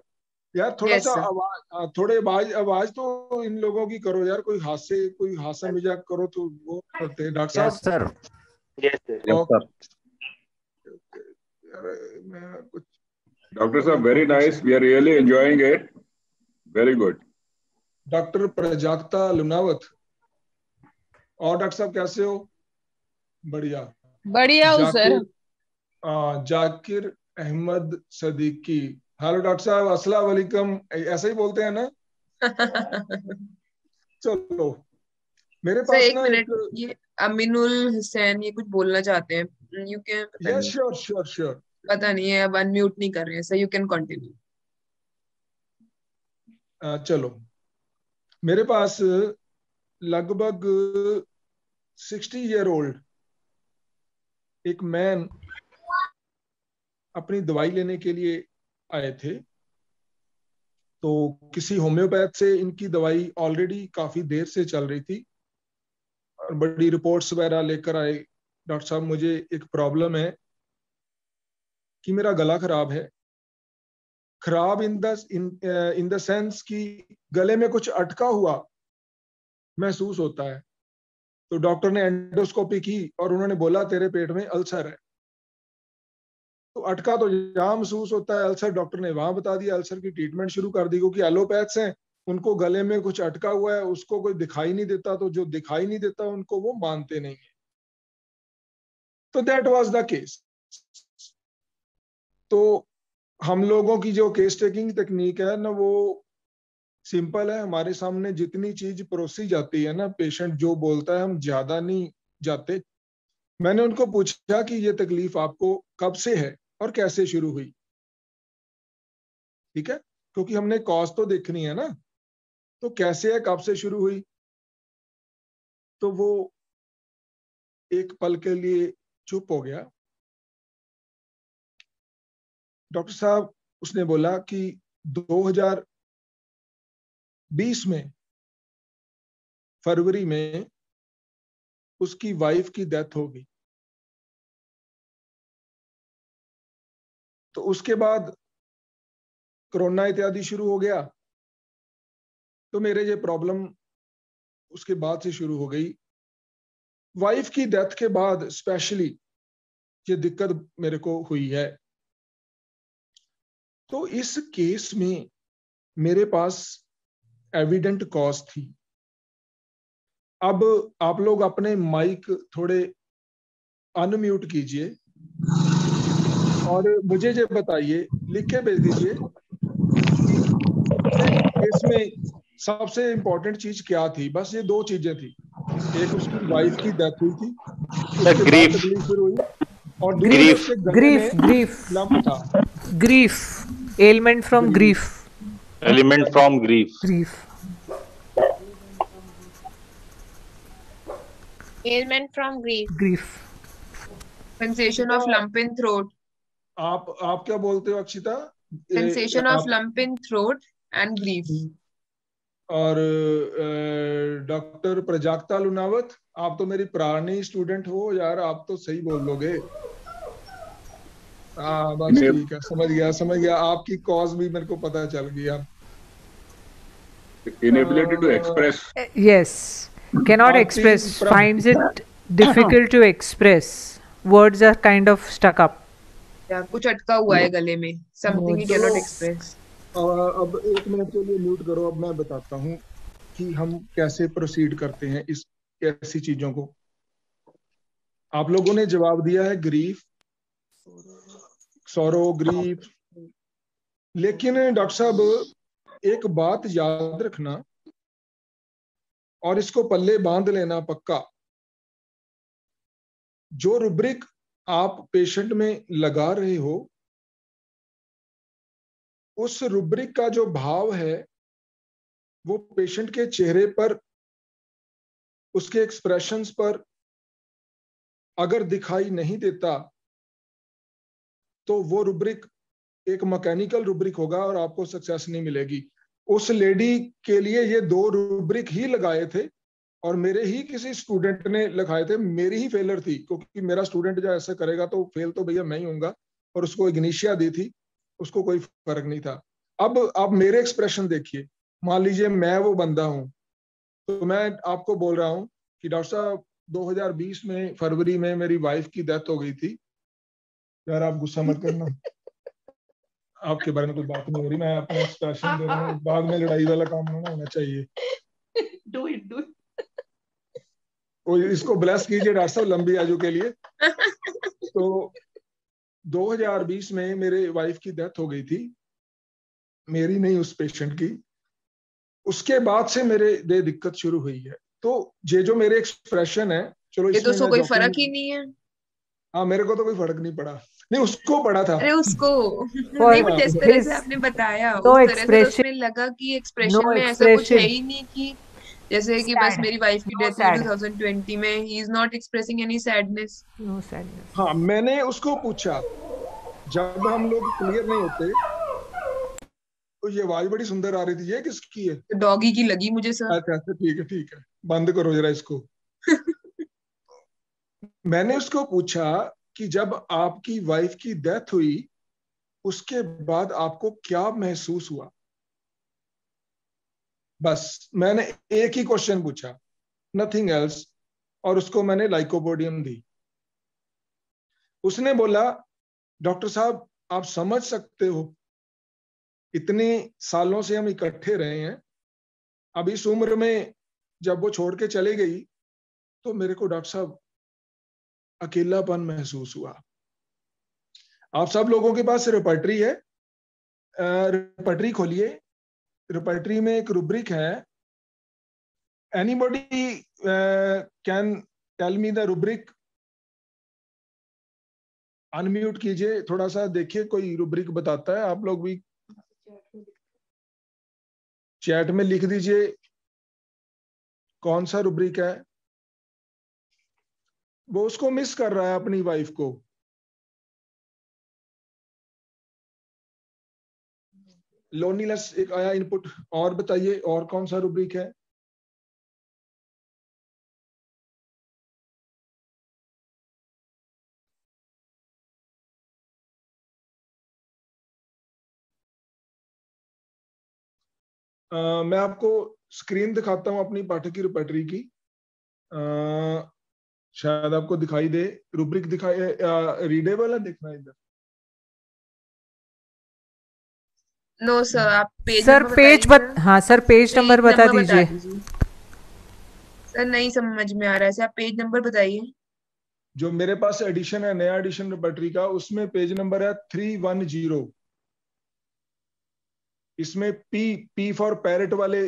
यार थोड़ा यस सा सर। आवाज, थोड़े आवाज आवाज तो इन लोगों की करो यार, कोई हास्य मजाक करो तो वो करते हैं डॉक्टर यस साहब। सर। Yes sir. मैं कुछ Doctor sir, very nice. We are really enjoying it. Very good. Doctor Prajakta Lunawat, और डॉक्टर साहब कैसे हो? बढ़िया। बढ़िया हूँ sir. Zakir Ahmed Siddiqui, hello doctor साहब, अस्सलाम वालेकुम, ऐसा ही बोलते हैं ना? चलो मेरे सर पास एक ना मिनट, ये अमीनुल हुसैन ये कुछ बोलना चाहते हैं। यू कैन, पता यस नहीं, श्योर श्योर श्योर, पता नहीं है, अब अनम्यूट नहीं कर रहे हैं सर। You can continue. चलो मेरे पास लगभग 60 ईयर ओल्ड एक मैन अपनी दवाई लेने के लिए आए थे। तो किसी होम्योपैथ से इनकी दवाई ऑलरेडी काफी देर से चल रही थी और बड़ी रिपोर्ट्स वगैरह लेकर आए। डॉक्टर साहब मुझे एक प्रॉब्लम है कि मेरा गला खराब है। खराब इन द सेंस कि गले में कुछ अटका हुआ महसूस होता है। तो डॉक्टर ने एंडोस्कोपी की और उन्होंने बोला तेरे पेट में अल्सर है। तो अटका तो यहाँ महसूस होता है, अल्सर डॉक्टर ने वहां बता दिया। अल्सर की ट्रीटमेंट शुरू कर दी, क्योंकि एलोपैथ्स हैं, उनको गले में कुछ अटका हुआ है, उसको कोई दिखाई नहीं देता, तो जो दिखाई नहीं देता उनको वो मानते नहीं है। तो दैट वाज द केस। तो हम लोगों की जो केस टेकिंग टेक्निक है ना, वो सिंपल है। हमारे सामने जितनी चीज परोसी जाती है ना, पेशेंट जो बोलता है हम ज्यादा नहीं जाते। मैंने उनको पूछा कि ये तकलीफ आपको कब से है और कैसे शुरू हुई, ठीक है, क्योंकि हमने कॉज तो देखनी है ना। तो कैसे है, कब से शुरू हुई? तो वो एक पल के लिए चुप हो गया। डॉक्टर साहब, उसने बोला कि 2020 में फरवरी में उसकी वाइफ की डेथ हो गई। तो उसके बाद कोरोना इत्यादि शुरू हो गया। तो मेरे ये प्रॉब्लम उसके बाद से शुरू हो गई। वाइफ की डेथ के बाद स्पेशली ये दिक्कत मेरे को हुई है। तो इस केस में मेरे पास एविडेंट कॉज थी। अब आप लोग अपने माइक थोड़े अनम्यूट कीजिए और मुझे ये बताइए, लिख के भेज दीजिए कि इसमें सबसे इंपॉर्टेंट चीज क्या थी। बस ये दो चीजें थी, एक उसकी वाइफ की डेथ हुई थी, उसके बाद तकलीफ शुरू हुई, और दूसरी उसके गले में लंप था। Grief, element from grief, element from grief, ailment from grief. Grief, sensation of lump in throat. आप क्या बोलते हो Akshita? Sensation of lump in throat and grief. और डॉक्टर प्रजाक्ता लुनावत, आप तो मेरी पुरानी स्टूडेंट हो यार, आप तो सही बोल लोगे। हाँ बस ठीक है, समझ गया आपकी कॉज भी मेरे को पता चल गया। Inability to express. Yes. Cannot express. Finds it difficult to express. Words are kind of stuck up. या कुछ अटका हुआ है गले में, समथिंग ही कैनॉट एक्सप्रेस। अब 1 मिनट के लिए म्यूट करो। अब मैं बताता हूँ कि हम कैसे प्रोसीड करते हैं इस ऐसी चीजों को। आप लोगों ने जवाब दिया है ग्रीफ, सॉरो, ग्रीफ। लेकिन डॉक्टर साहब एक बात याद रखना और इसको पल्ले बांध लेना पक्का, जो रुब्रिक आप पेशेंट में लगा रहे हो उस रुब्रिक का जो भाव है वो पेशेंट के चेहरे पर, उसके एक्सप्रेशंस पर अगर दिखाई नहीं देता तो वो रुब्रिक एक मैकेनिकल रुब्रिक होगा और आपको सक्सेस नहीं मिलेगी। उस लेडी के लिए ये 2 रुब्रिक ही लगाए थे और मेरे ही किसी स्टूडेंट ने लगाए थे, मेरी ही फेलर थी, क्योंकि मेरा स्टूडेंट जो ऐसा करेगा तो फेल तो भैया मैं ही होऊंगा, और उसको इग्निशिया दी थी, उसको कोई फर्क नहीं था। अब आप मेरे एक्सप्रेशन देखिए, मान लीजिए मैं वो बंदा हूं, तो मैं आपको बोल रहा हूं कि डॉक्टर साहब 2020 में फरवरी में मेरी वाइफ की डेथ हो गई थी। यार आप गुस्सा मत करना, आपके बारे में कोई बात नहीं हो रही, मैं अपना एक्सप्रेशन दे रहा हूँ, बाद में लड़ाई वाला काम ना होना चाहिए। डू इट इसको ब्लेस कीजिए डॉक्टर साहब लंबी आयु के लिए। तो 2020 में मेरे वाइफ की डेथ हो गई थी, मेरी नहीं उस पेशेंट की। उसके बाद से मेरे दिक्कत शुरू हुई है। तो ये जो मेरे एक्सप्रेशन है, चलो ये तो इसमें कोई फर्क ही नहीं है। हाँ मेरे को तो कोई फर्क नहीं पड़ा, नहीं उसको पड़ा था। अरे उसको नहीं, पर जिस तरह से आपने बताया उस तरह से तो उसमें लगा कि एक्सप्रेशन में ऐसा कुछ है ही नहीं कि जैसे कि बस मेरी वाइफ की डेथ हुई 2020 में, he is not expressing any sadness. No sadness. हाँ मैंने उसको पूछा, जब हम लोग क्लियर नहीं होते तो ये आवाज बड़ी सुंदर आ रही थी, ये किसकी है? डॉगी की लगी मुझे सर। अच्छा ठीक है, बंद करो जरा इसको। मैंने उसको पूछा कि जब आपकी वाइफ की डेथ हुई उसके बाद आपको क्या महसूस हुआ? बस मैंने एक ही क्वेश्चन पूछा, नथिंग एल्स, और उसको मैंने लाइकोपोडियम दी। उसने बोला डॉक्टर साहब आप समझ सकते हो, इतने सालों से हम इकट्ठे रहे हैं, अब इस उम्र में जब वो छोड़ के चले गई तो मेरे को डॉक्टर साहब अकेलापन महसूस हुआ। आप सब लोगों के पास रेपर्टरी है, रेपर्टरी खोलिए। रेपर्टरी में एक रुब्रिक है, anybody can tell me the rubric? Unmute कीजिए थोड़ा सा, देखिए कोई रुब्रिक बताता है। आप लोग भी चैट में लिख दीजिए कौन सा रुब्रिक है। वो उसको मिस कर रहा है अपनी वाइफ को। लोनलीनेस एक आया इनपुट, और बताइए और कौन सा रुब्रिक है? मैं आपको स्क्रीन दिखाता हूं अपनी पाठक की रेपर्टरी की, शायद आपको दिखाई दे। रुब्रिक दिखाई, रीडेबल है, देखना इधर। नो सर, आप पेज सर नंबर पेज हाँ सर पेज नंबर बता दीजिए। सर नहीं समझ में आ रहा है सर, आप पेज नंबर बताइए। जो मेरे पास एडिशन है, नया एडिशन रेपर्टरी का, उसमें पेज नंबर है 310। इसमें पी फॉर पैरेट वाले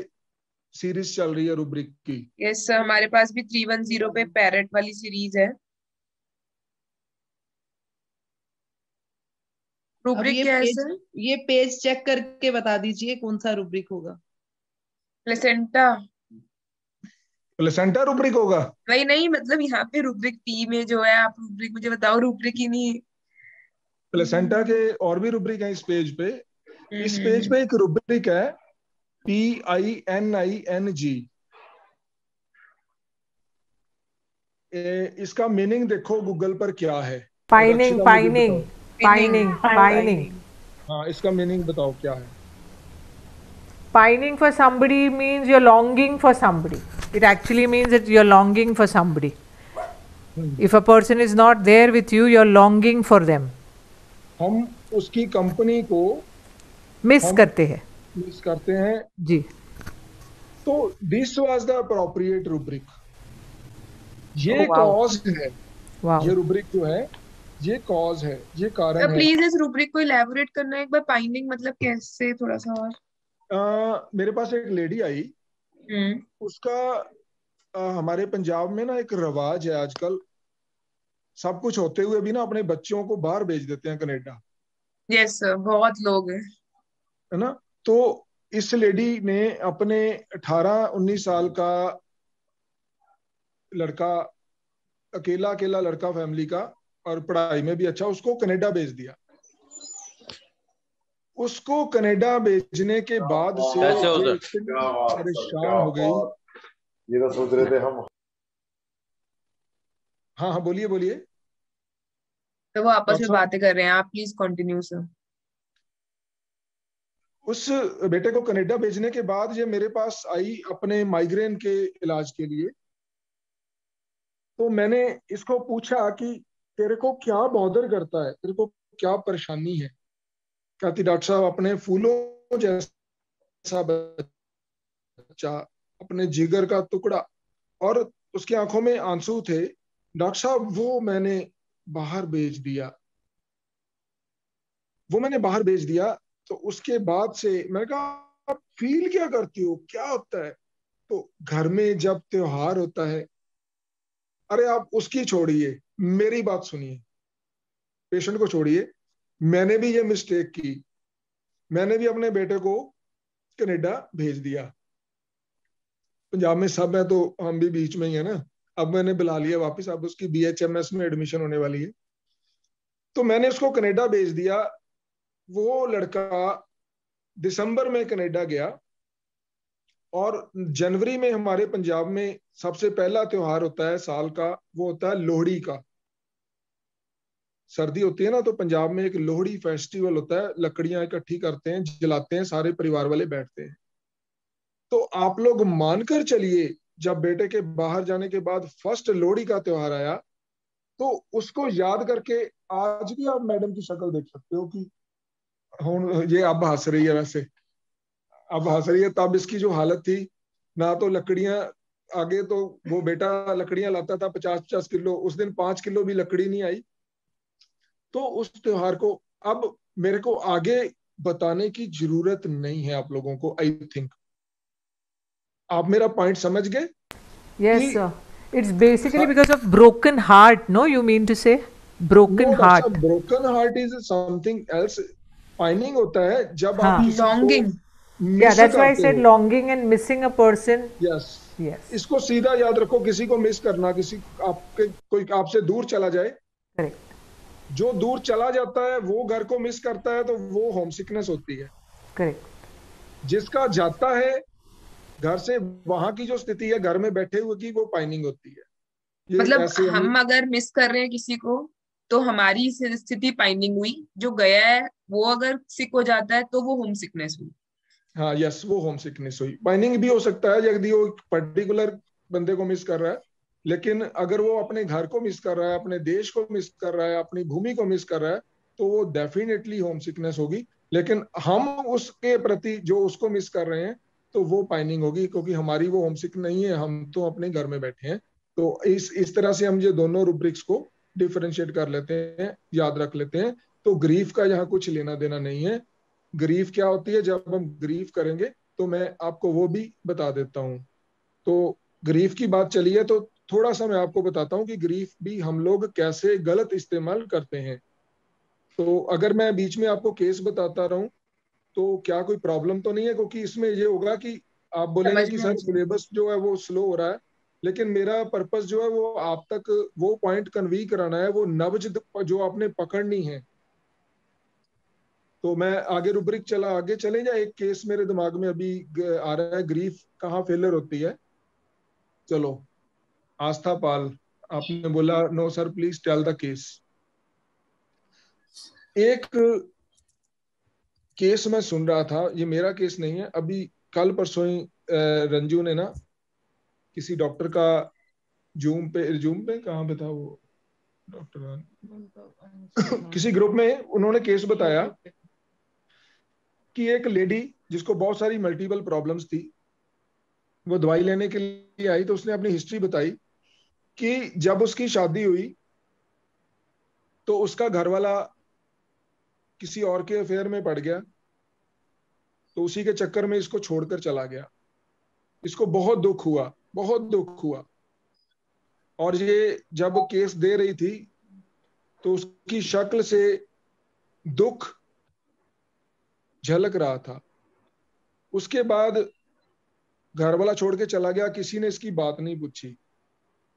सीरीज चल रही है रुब्रिक की। यस सर, हमारे पास भी 310 पे पैरेट वाली सीरीज है। रुब्रिक क्या है सर? ये पेज चेक करके बता दीजिए कौन सा रुब्रिक होगा। प्लेसेंटा। प्लेसेंटा रुब्रिक होगा? नहीं मतलब यहाँ पे रुब्रिक पी में जो है, आप रुब्रिक मुझे बताओ, रुब्रिक ही नहीं है। प्लेसेंटा के और भी रुब्रिक हैं इस पेज पे। इस पेज पे एक रुब्रिक है PINING। इसका मीनिंग देखो गूगल पर क्या है। पाइनिंग। Pining. Pining. हाँ, इसका मीनिंग बताओ क्या है? Pining for somebody means you're longing for somebody. It actually means that you're longing for somebody. If a person is not there with you, you're longing for them. हम उसकी company को miss करते हैं. Miss करते हैं जी. तो this was the appropriate rubric. ये cause है. ये रूब्रिक जो है ये कॉज है, ये कारण है. प्लीज इस रूब्रिक को इलैबोरेट करना एक बार. पाइनिंग मतलब कैसे, थोड़ा सा और. मेरे पास एक लेडी आई. उसका हमारे पंजाब में ना एक रिवाज है आजकल, सब कुछ होते हुए भी ना अपने बच्चों को बाहर भेज देते हैं कनाडा. यस सर, बहुत लोग हैं, है ना. तो इस लेडी ने अपने 18-19 साल का लड़का, अकेला अकेला लड़का फैमिली का, और पढ़ाई में भी अच्छा, उसको कनाडा भेज दिया. उसको कनाडा भेजने के बाद से परेशान हो गई. ये तो सोच रहे थे हम. हाँ हाँ, बोलिए बोलिए. तो वो आपस में बातें कर रहे हैं, आप प्लीज कंटिन्यू सर. उस बेटे को कनाडा भेजने के बाद ये मेरे पास आई अपने माइग्रेन के इलाज के लिए. तो मैंने इसको पूछा कि तेरे को क्या बॉदर करता है, तेरे को क्या परेशानी है. कहती डॉक्टर साहब अपने फूलों जैसा बच्चा, अपने जिगर का टुकड़ा, और उसकी आंखों में आंसू थे. डॉक्टर साहब वो मैंने बाहर भेज दिया, वो मैंने बाहर भेज दिया. तो उसके बाद से मैंने कहा आप फील क्या करती हो, क्या होता है? तो घर में जब त्योहार होता है, अरे आप उसकी छोड़िए, मेरी बात सुनिए, पेशेंट को छोड़िए. मैंने भी ये मिस्टेक की, मैंने भी अपने बेटे को कनाडा भेज दिया. पंजाब में सब है तो हम भी बीच में ही है ना. अब मैंने बुला लिया वापस, अब उसकी BHMS में एडमिशन होने वाली है. तो मैंने उसको कनाडा भेज दिया. वो लड़का दिसंबर में कनाडा गया, और जनवरी में हमारे पंजाब में सबसे पहला त्योहार होता है साल का, वो होता है लोहड़ी का. सर्दी होती है ना, तो पंजाब में एक लोहड़ी फेस्टिवल होता है. लकड़ियां इकट्ठी करते हैं, जलाते हैं, सारे परिवार वाले बैठते हैं. तो आप लोग मानकर चलिए, जब बेटे के बाहर जाने के बाद फर्स्ट लोहड़ी का त्योहार आया, तो उसको याद करके आज भी आप मैडम की शक्ल देख सकते हो कि ये अब हंस रही है. वैसे अब हंस रही है, तब इसकी जो हालत थी ना, तो लकड़ियां आगे, तो वो बेटा लकड़ियां लाता था 50-50 किलो, उस दिन 5 किलो भी लकड़ी नहीं आई. तो उस त्योहार को अब मेरे को आगे बताने की जरूरत नहीं है आप लोगों को. आई थिंक आप मेरा पॉइंट समझ गए. Yes sir, it's basically because of broken heart, no, you mean to say broken heart. Broken heart is something else. Pining होता है जब हाँ. आप longing. Yeah, that's why I said longing and missing a person. Yes. Yes. इसको सीधा याद रखो, किसी को मिस करना, किसी आपके कोई आपसे दूर चला जाए. Correct. जो दूर चला जाता है वो घर को मिस करता है, तो वो होम सिकनेस होती है. Correct. जिसका जाता है घर से, वहां की जो स्थिति है घर में बैठे हुए की, वो पाइनिंग होती है. मतलब हम अगर मिस कर रहे हैं किसी को, तो हमारी स्थिति पाइनिंग हुई. जो गया है वो अगर सिक हो जाता है तो वो होम सिकनेस हुई. हाँ यस, वो होम सिकनेस हुई. पाइनिंग भी हो सकता है यदि वो पर्टिकुलर बंदे को मिस कर रहा है, लेकिन अगर वो अपने घर को मिस कर रहा है, अपने देश को मिस कर रहा है, अपनी भूमि को मिस कर रहा है, तो वो डेफिनेटली होम सिकनेस होगी. लेकिन हम उसके प्रति जो उसको मिस कर रहे हैं, तो वो पाइनिंग होगी, क्योंकि हमारी वो होम सिक नहीं है, हम तो अपने घर में बैठे हैं. तो इस तरह से हम ये दोनों रूब्रिक्स को डिफरेंशिएट कर लेते हैं, याद रख लेते हैं. तो ग्रीफ का यहाँ कुछ लेना देना नहीं है. ग्रीफ क्या होती है, जब हम ग्रीफ करेंगे तो मैं आपको वो भी बता देता हूँ. तो ग्रीफ की बात चली है, तो थोड़ा सा मैं आपको बताता हूँ कि ग्रीफ भी हम लोग कैसे गलत इस्तेमाल करते हैं. तो अगर मैं बीच में आपको केस बताता रहूं तो क्या कोई प्रॉब्लम तो नहीं है, क्योंकि इसमें ये होगा कि आप बोलेंगे कि सर सिलेबस जो है वो स्लो हो रहा है, लेकिन मेरा पर्पस जो है वो आप तक वो पॉइंट कन्वी कराना है, वो नब्ज जो आपने पकड़नी है. तो मैं आगे रूब्रिक आगे चले जाए. एक केस मेरे दिमाग में अभी आ रहा है, ग्रीफ कहाँ फेलियर होती है. चलो आस्था पाल, आपने बोला no sir please tell the case. एक केस मैं सुन रहा था, ये मेरा केस नहीं है, अभी कल परसों ही रंजू ने ना किसी डॉक्टर का जूम पे कहाँ पे था वो डॉक्टर किसी ग्रुप में उन्होंने केस बताया कि एक लेडी जिसको बहुत सारी मल्टीपल प्रॉब्लम्स थी, वो दवाई लेने के लिए आई, तो उसने अपनी हिस्ट्री बताई कि जब उसकी शादी हुई तो उसका घरवाला किसी और के अफेयर में पड़ गया, तो उसी के चक्कर में इसको छोड़कर चला गया। इसको बहुत दुख हुआ, बहुत दुख हुआ। और ये जब केस दे रही थी तो उसकी शक्ल से दुख झलक रहा था। उसके बाद घरवाला छोड़ के चला गया, किसी ने इसकी बात नहीं पूछी।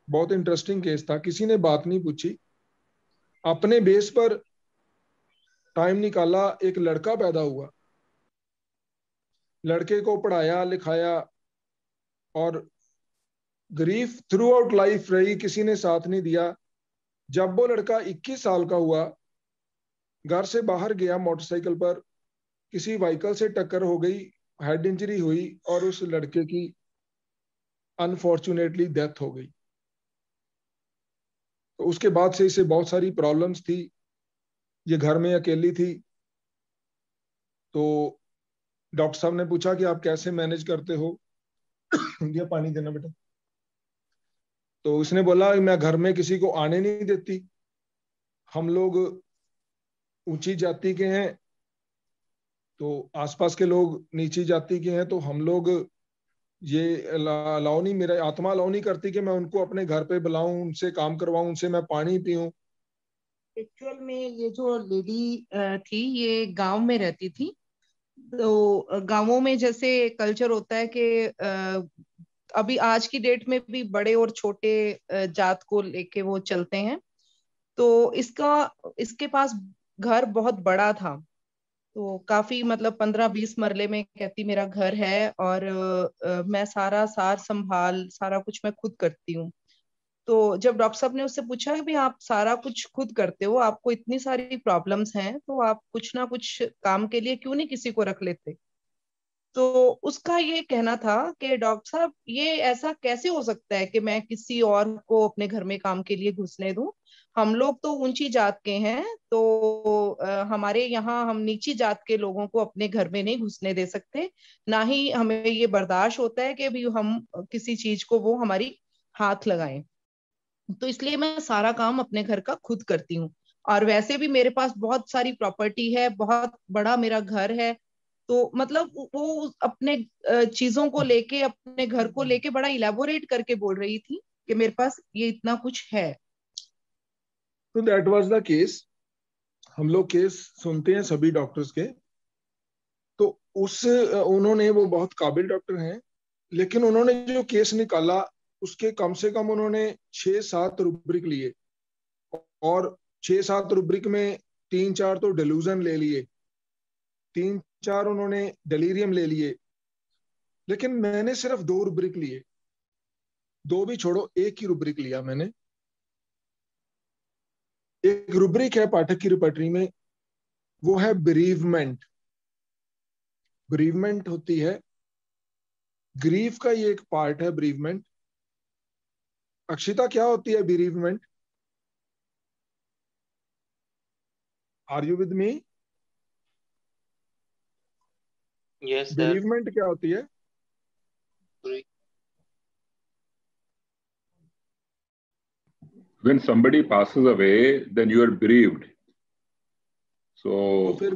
बहुत इंटरेस्टिंग केस था, किसी ने बात नहीं पूछी। अपने बेस पर टाइम निकाला, एक लड़का पैदा हुआ, लड़के को पढ़ाया लिखाया, और ग्रीफ थ्रू आउट लाइफ रही, किसी ने साथ नहीं दिया। जब वो लड़का 21 साल का हुआ, घर से बाहर गया मोटरसाइकिल पर, किसी व्हीकल से टक्कर हो गई, हेड इंजरी हुई और उस लड़के की अनफॉर्चुनेटली डेथ हो गई। तो उसके बाद से इसे बहुत सारी प्रॉब्लम्स थी, ये घर में अकेली थी। तो डॉक्टर साहब ने पूछा कि आप कैसे मैनेज करते हो, ये पानी देना बेटा। तो इसने बोला मैं घर में किसी को आने नहीं देती, हम लोग ऊंची जाति के हैं, तो आसपास के लोग नीची जाति के हैं, तो हम लोग ये अलाउ नहीं, मेरा आत्मा अलाउ नहीं करती कि मैं उनको अपने घर पे बुलाऊं, उनसे काम करवाऊं, उनसे मैं पानी पीऊं। एक्चुअल में ये जो लेडी थी ये गांव में रहती थी। तो गांवों में जैसे कल्चर होता है कि अभी आज की डेट में भी बड़े और छोटे जात को लेके वो चलते हैं। तो इसके पास घर बहुत बड़ा था, तो काफी मतलब 15-20 मरले में कहती मेरा घर है, और मैं सारा सार संभाल सारा कुछ मैं खुद करती हूँ। तो जब डॉक्टर साहब ने उससे पूछा कि भाई आप सारा कुछ खुद करते हो, आपको इतनी सारी प्रॉब्लम्स हैं, तो आप कुछ ना कुछ काम के लिए क्यों नहीं किसी को रख लेते। तो उसका ये कहना था कि डॉक्टर साहब ये ऐसा कैसे हो सकता है कि मैं किसी और को अपने घर में काम के लिए घुसने दूं। हम लोग तो ऊंची जात के हैं, तो हमारे यहाँ हम नीची जात के लोगों को अपने घर में नहीं घुसने दे सकते, ना ही हमें ये बर्दाश्त होता है कि भी हम किसी चीज को वो हमारी हाथ लगाएं। तो इसलिए मैं सारा काम अपने घर का खुद करती हूँ। और वैसे भी मेरे पास बहुत सारी प्रॉपर्टी है, बहुत बड़ा मेरा घर है। तो मतलब वो अपने चीजों को लेके, अपने घर को लेके बड़ा इलेबोरेट करके बोल रही थी कि मेरे पास ये इतना कुछ है। तो दैट वाज द केस। हम लोग केस सुनते हैं सभी डॉक्टर्स के। तो उन्होंने, वो बहुत काबिल डॉक्टर हैं, लेकिन उन्होंने जो केस निकाला उसके कम से कम उन्होंने 6-7 रुब्रिक लिए, और 6-7 रुब्रिक में 3-4 तो डेलूजन ले लिए, 3-4 उन्होंने डेलीरियम ले लिए, लेकिन मैंने सिर्फ 2 रुब्रिक लिए। 2 भी छोड़ो, एक ही रुब्रिक लिया मैंने। एक रुब्रिक है पाठक की रिपर्टरी में, वो है बेरीवमेंट। बेरीवमेंट होती है, ग्रीफ का ये एक पार्ट है बेरीवमेंट। अक्षिता, क्या होती है bereavement? Are you with me? Yes, sir. Bereavement क्या होती है? When somebody passes away, then you are bereaved. So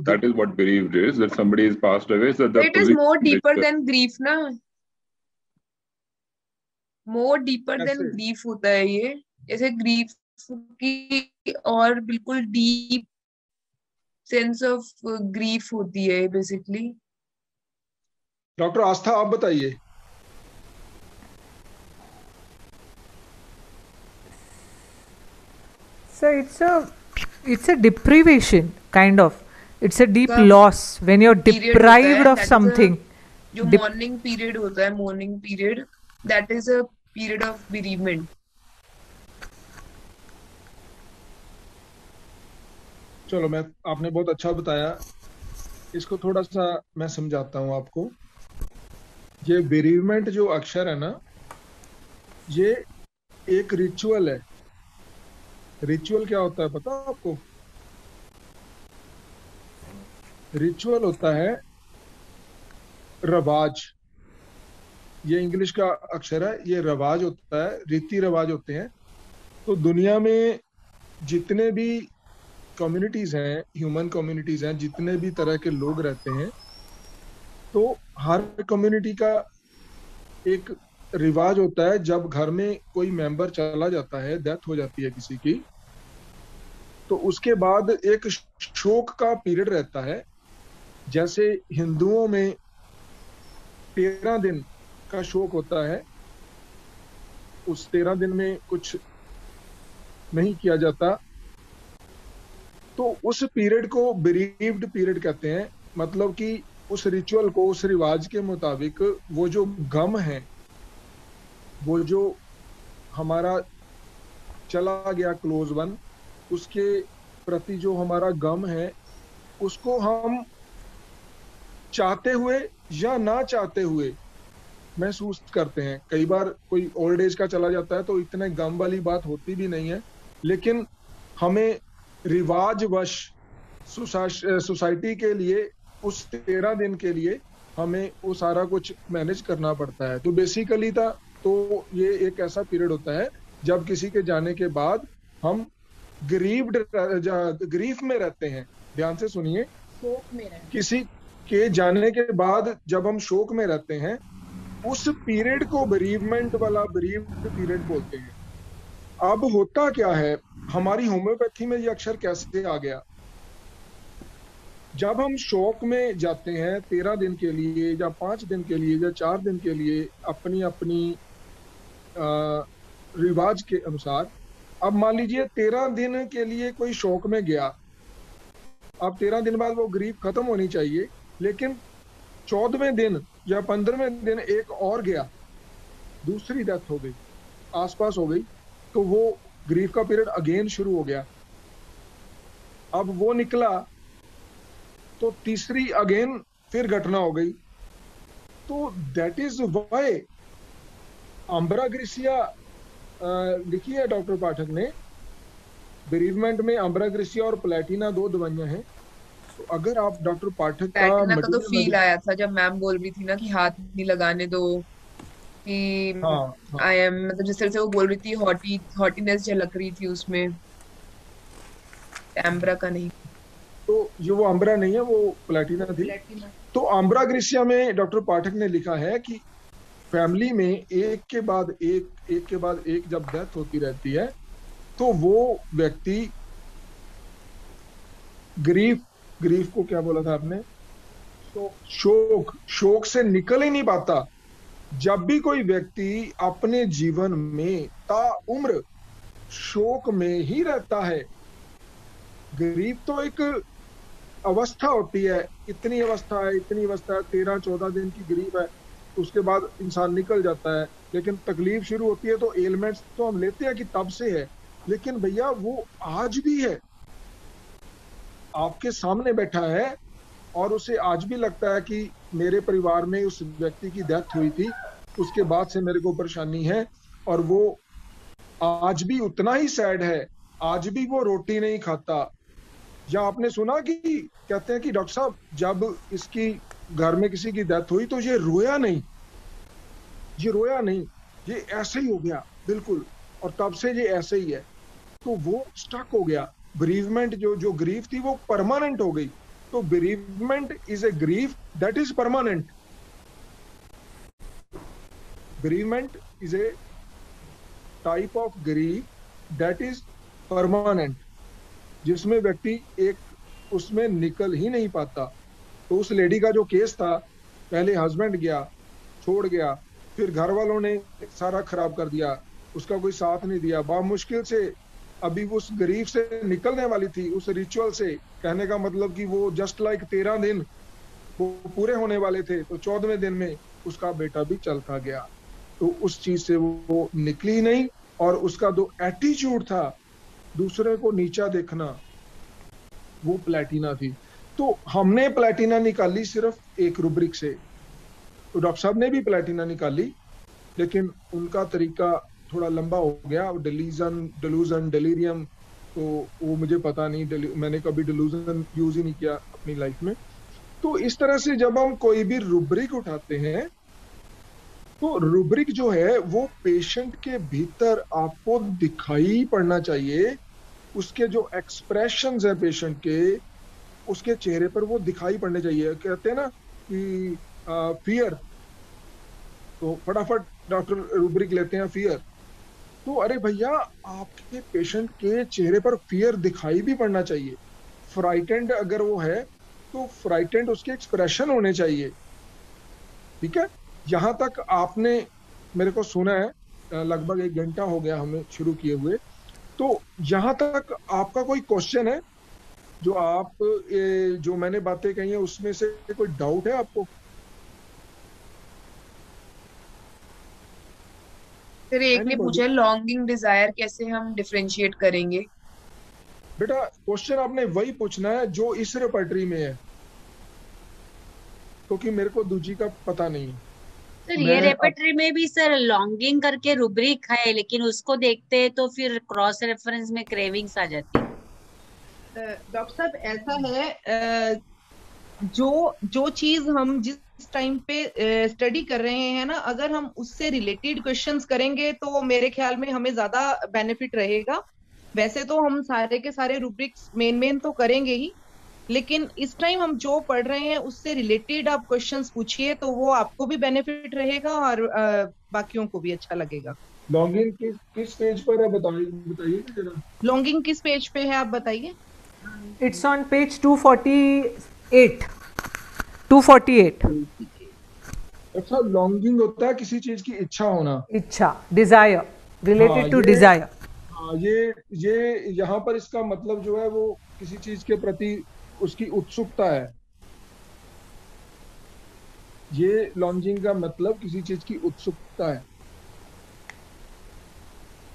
that is what bereaved is. That somebody is passed away. So it is more deeper than grief, ना? More deeper than grief होता है ये। जैसे grief की और बिल्कुल deep sense of grief होती है basically। डॉक्टर आस्था, आप बताइए। So it's a deprivation kind of. It's a deep loss when you're deprived of something. जो mourning period होता है, mourning period, that is a period of bereavement. चलो, आपने बहुत अच्छा बताया। इसको थोड़ा सा मैं समझाता हूँ आपको। ये बेरीवमेंट जो अक्षर है ना, ये एक रिचुअल है। रिचुअल क्या होता है पता है आपको? रिचुअल होता है रवाज। ये इंग्लिश का अक्षर है, ये रवाज होता है, रीति रिवाज होते हैं। तो दुनिया में जितने भी कम्युनिटीज हैं, ह्यूमन कम्युनिटीज हैं, जितने भी तरह के लोग रहते हैं, तो हर कम्युनिटी का एक रिवाज होता है। जब घर में कोई मेंबर चला जाता है, डेथ हो जाती है किसी की, तो उसके बाद एक शोक का पीरियड रहता है। जैसे हिंदुओं में 13 दिन का शोक होता है, उस 13 दिन में कुछ नहीं किया जाता, तो उस पीरियड को बेरीव्ड पीरियड कहते हैं। मतलब कि उस रिचुअल को, उस रिवाज के मुताबिक वो जो गम है, वो जो हमारा चला गया क्लोज वन, उसके प्रति जो हमारा गम है, उसको हम चाहते हुए या ना चाहते हुए महसूस करते हैं। कई बार कोई ओल्ड एज का चला जाता है तो इतने गम वाली बात होती भी नहीं है, लेकिन हमें रिवाजवश सोसाइटी के लिए उस 13 दिन के लिए हमें वो सारा कुछ मैनेज करना पड़ता है। तो बेसिकली तो ये एक ऐसा पीरियड होता है जब किसी के जाने के बाद हम ग्रीफ में रहते हैं। ध्यान से सुनिए, शोक में रहते। किसी के जाने के बाद जब हम शोक में रहते हैं, उस पीरियड को बेरीवमेंट वाला बेरीव्ड पीरियड बोलते हैं। अब होता क्या है, हमारी होम्योपैथी में ये अक्षर कैसे आ गया? जब हम शोक में जाते हैं 13 दिन के लिए या 5 दिन के लिए या 4 दिन के लिए, अपनी अपनी रिवाज के अनुसार, अब मान लीजिए 13 दिन के लिए कोई शोक में गया, अब 13 दिन बाद वो ग्रीफ खत्म होनी चाहिए, लेकिन 14वें दिन या 15वें दिन एक और गया, दूसरी डेथ हो गई, आसपास हो गई, तो वो ग्रीफ का पीरियड अगेन शुरू हो गया। अब वो निकला तो तीसरी अगेन फिर घटना हो गई। तो that is why ambra grisea लिखी है डॉक्टर पाठक ने। बेरीवमेंट में अम्ब्रा ग्रेसिया और प्लेटिना 2 दवाइयां हैं। तो अगर आप डॉक्टर पाठक प्लेटिना का तो फील आया था जब मैम बोल रही थी ना कि हाथ नहीं लगाने दो, कि आई एम, मतलब जिस तरह से वो बोल रही थी, हॉटीनेस झलक रही थी उसमें। एम्ब्रा का नहीं, तो ये वो अम्ब्रा नहीं है, वो प्लेटिना थी। तो अम्ब्रा ग्रेसिया में डॉक्टर पाठक ने लिखा है कि फैमिली में एक के बाद एक जब डेथ होती रहती है, तो वो व्यक्ति ग्रीफ को क्या बोला था आपने? शोक से निकल ही नहीं पाता। जब भी कोई व्यक्ति अपने जीवन में ताउम्र शोक में ही रहता है, ग्रीफ तो एक अवस्था होती है, इतनी अवस्था है 13-14 दिन की ग्रीफ है, उसके बाद इंसान निकल जाता है। लेकिन तकलीफ शुरू होती है तो एलिमेंट्स तो हम लेते हैं कि तब से है, लेकिन भैया वो आज भी है, आपके सामने बैठा है, और उसे आज भी लगता है कि मेरे परिवार में उस व्यक्ति की डेथ हुई थी, उसके बाद से मेरे को परेशानी है, और वो आज भी उतना ही सैड है, आज भी वो रोटी नहीं खाता। या आपने सुना कि कहते हैं कि डॉक्टर साहब जब इसकी घर में किसी की डेथ हुई तो ये रोया नहीं, ये ऐसे ही हो गया बिल्कुल, और तब से ये ऐसे ही है। तो वो स्टक हो गया। बेरीवमेंट जो ग्रीफ थी वो परमानेंट हो गई। तो bereavement is a grief that is permanent. Bereavement is a type of grief that is permanent, जिसमें व्यक्ति एक उसमें निकल ही नहीं पाता। तो उस लेडी का जो केस था, पहले हस्बैंड गया, छोड़ गया, फिर घर वालों ने सारा खराब कर दिया, उसका कोई साथ नहीं दिया, बहुत मुश्किल से अभी उस ग्रीफ से निकलने वाली थी, उस रिचुअल से। कहने का मतलब कि वो जस्ट लाइक 13 दिन वो पूरे होने वाले थे, तो 14वें दिन में उसका बेटा भी चलता गया। तो उस चीज से वो निकली नहीं, और उसका जो एटीट्यूड था दूसरे को नीचा देखना, वो प्लेटिना थी। तो हमने प्लेटिना निकाली सिर्फ एक रूब्रिक से, तो डॉक्टर साहब ने भी प्लेटिना निकाली, लेकिन उनका तरीका थोड़ा लंबा हो गया। डिलूजन डेलीरियम तो वो मुझे पता नहीं, मैंने कभी डिलूजन यूज ही नहीं किया अपनी लाइफ में। तो इस तरह से जब हम कोई भी रूब्रिक उठाते हैं तो रूब्रिक जो है वो पेशेंट के भीतर आपको दिखाई पड़ना चाहिए, उसके जो एक्सप्रेशंस है पेशेंट के, उसके चेहरे पर वो दिखाई पड़ने चाहिए। कहते हैं ना कि फियर, तो फटाफट डॉक्टर रूब्रिक लेते हैं फियर। तो अरे भैया, आपके पेशेंट के चेहरे पर फियर दिखाई भी पड़ना चाहिए। फ्राइटेंड अगर वो है तो फ्राइटेंड उसके एक्सप्रेशन होने चाहिए, ठीक है। यहाँ तक आपने मेरे को सुना है, लगभग 1 घंटा हो गया हमें शुरू किए हुए। तो यहाँ तक आपका कोई क्वेश्चन है जो मैंने बातें कही है उसमें से कोई डाउट है आपको? फिर एक ने पूछा लॉन्गिंग डिजायर कैसे हम डिफरेंशिएट करेंगे। बेटा क्वेश्चन आपने वही पूछना है जो इस रेपर्टरी में है, क्योंकि मेरे को दूजी का पता नहीं है। सर ये रेपर्टरी में भी सर लॉन्गिंग करके रूब्रिक है, लेकिन उसको देखते हैं तो फिर क्रॉस रेफरेंस में क्रेविंग्स आ जाती है। डॉक्टर साहब ऐसा है, जो चीज हम जिस टाइम पे स्टडी कर रहे हैं ना, अगर हम उससे रिलेटेड क्वेश्चंस करेंगे तो मेरे ख्याल में हमें ज्यादा बेनिफिट रहेगा। वैसे तो हम सारे के सारे रूब्रिक्स मेन तो करेंगे ही, लेकिन इस टाइम हम जो पढ़ रहे हैं उससे रिलेटेड आप क्वेश्चंस पूछिए तो वो आपको भी बेनिफिट रहेगा और बाकियों को भी अच्छा लगेगा। लॉन्गिंग किस पेज पर है बताइए जरा। लॉन्गिंग किस पेज पे है आप बताइए। It's on page 248। 248। अच्छा, लॉन्गिंग होता है किसी चीज की इच्छा होना, इच्छा, डिजायर, रिलेटेड टू डिजायर। हाँ, ये यहाँ पर इसका मतलब जो है वो किसी चीज के प्रति उसकी उत्सुकता है। ये लॉन्जिंग का मतलब किसी चीज की उत्सुकता है।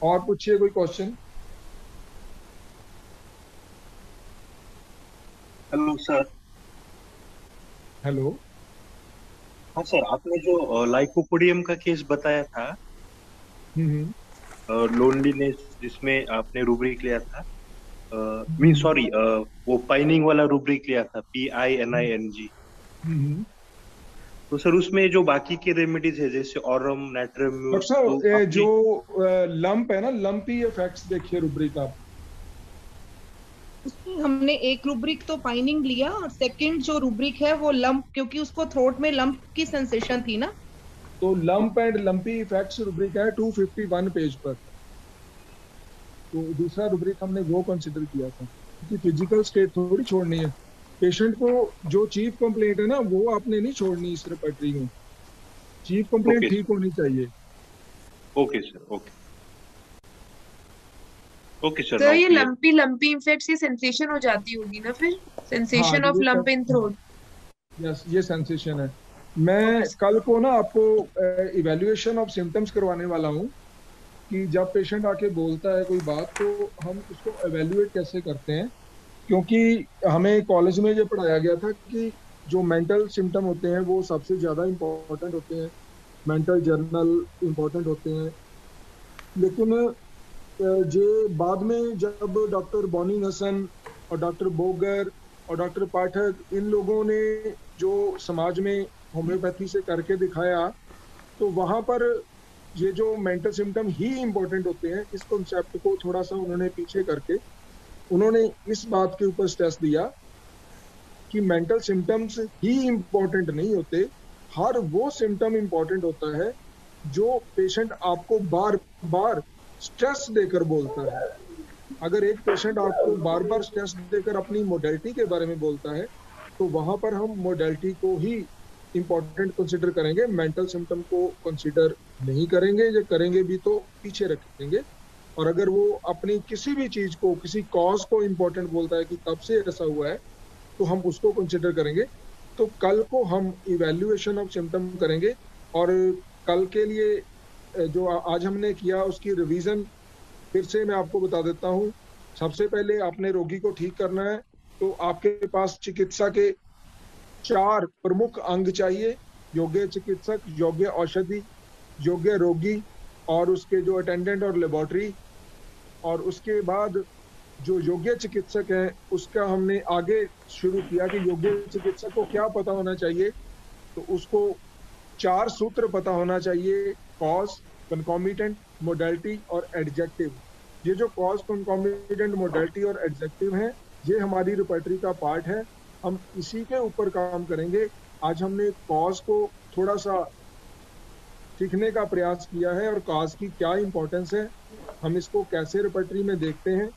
और पूछिए कोई क्वेश्चन। Hello sir. हेलो। हाँ सर, आपने जो लाइकोपोडियम का केस बताया था, लोनलीनेस, जिसमें आपने रूब्रिक लिया था, सॉरी, वो पाइनिंग वाला रूब्रिक लिया था, PINING। तो सर उसमें जो बाकी के रेमेडीज है जैसे ऑरम, नाइट्रम, तो जो लंप है ना, लंपी इफेक्ट्स देखिए रूब्रिक आप। उसमें हमने एक रूब्रिक तो पाइनिंग लिया और सेकंड जो रूब्रिक है वो लंप, क्योंकि उसको थ्रोट में लंप की सेंसेशन थी ना, तो lump and lumpy effects rubric है 251 पेज पर। तो दूसरा रूब्रिक हमने वो कंसिडर किया था, क्योंकि फिजिकल स्टेट थोड़ी छोड़नी है पेशेंट को। जो चीफ कंप्लेंट है ना वो आपने नहीं छोड़नी इस रेपर्टरी में। चीफ कंप्लेंट ठीक होनी चाहिए। Okay sir, okay sir. तो ये लंपी इफेक्ट्स, ये सेंसेशन हो जाती होगी ना फिर, sensation of lump in throat. Yes, ये सेंसेशन है। मैं कल को ना आपको इवैल्यूएशन ऑफ सिम्टम्स करवाने वाला हूँ कि जब पेशेंट आके बोलता है कोई बात तो हम उसको एवेल्युएट कैसे करते हैं। क्योंकि हमें कॉलेज में ये पढ़ाया गया था कि जो मेंटल सिम्टम होते हैं वो सबसे ज़्यादा इम्पोर्टेंट होते हैं, मेंटल जर्नल इम्पोर्टेंट होते हैं। लेकिन जो बाद में जब डॉक्टर बॉनी हसन और डॉक्टर बोगर और डॉक्टर पाठक इन लोगों ने जो समाज में होम्योपैथी से करके दिखाया, तो वहाँ पर ये जो मेंटल सिम्टम ही इम्पोर्टेंट होते हैं, इस कॉन्सेप्ट को थोड़ा सा उन्होंने पीछे करके उन्होंने इस बात के ऊपर स्ट्रेस दिया कि मेंटल सिम्टम्स ही इम्पोर्टेंट नहीं होते, हर वो सिम्टम इम्पोर्टेंट होता है जो पेशेंट आपको बार बार स्ट्रेस देकर बोलता है। अगर एक पेशेंट आपको बार बार स्ट्रेस देकर अपनी मोडेलिटी के बारे में बोलता है तो वहाँ पर हम मोडेलिटी को ही इम्पोर्टेंट कंसिडर करेंगे, मेंटल सिम्टम को कंसिडर नहीं करेंगे, या करेंगे भी तो पीछे रखेंगे। और अगर वो अपनी किसी भी चीज को, किसी कॉज को इम्पोर्टेंट बोलता है कि तब से ऐसा हुआ है, तो हम उसको कंसिडर करेंगे। तो कल को हम इवैल्यूएशन ऑफ सिम्टम करेंगे और कल के लिए जो आज हमने किया उसकी रिवीजन फिर से मैं आपको बता देता हूँ। सबसे पहले आपने रोगी को ठीक करना है, तो आपके पास चिकित्सा के 4 प्रमुख अंग चाहिए: योग्य चिकित्सक, योग्य औषधि, योग्य रोगी और उसके जो अटेंडेंट और लेबोरेटरी। और उसके बाद जो योग्य चिकित्सक है उसका हमने आगे शुरू किया कि योग्य चिकित्सक को क्या पता होना चाहिए। तो उसको 4 सूत्र पता होना चाहिए: कॉज, कंकॉमिटेंट, मोडेलिटी और एडजेक्टिव। ये जो कॉज, कंकॉमिटेंट, मोडेलिटी और एडजेक्टिव हैं, ये हमारी रिपर्टरी का पार्ट है। हम इसी के ऊपर काम करेंगे। आज हमने कॉज को थोड़ा सा सीखने का प्रयास किया है और कॉज की क्या इंपॉर्टेंस है, हम इसको कैसे रिपर्टरी में देखते हैं।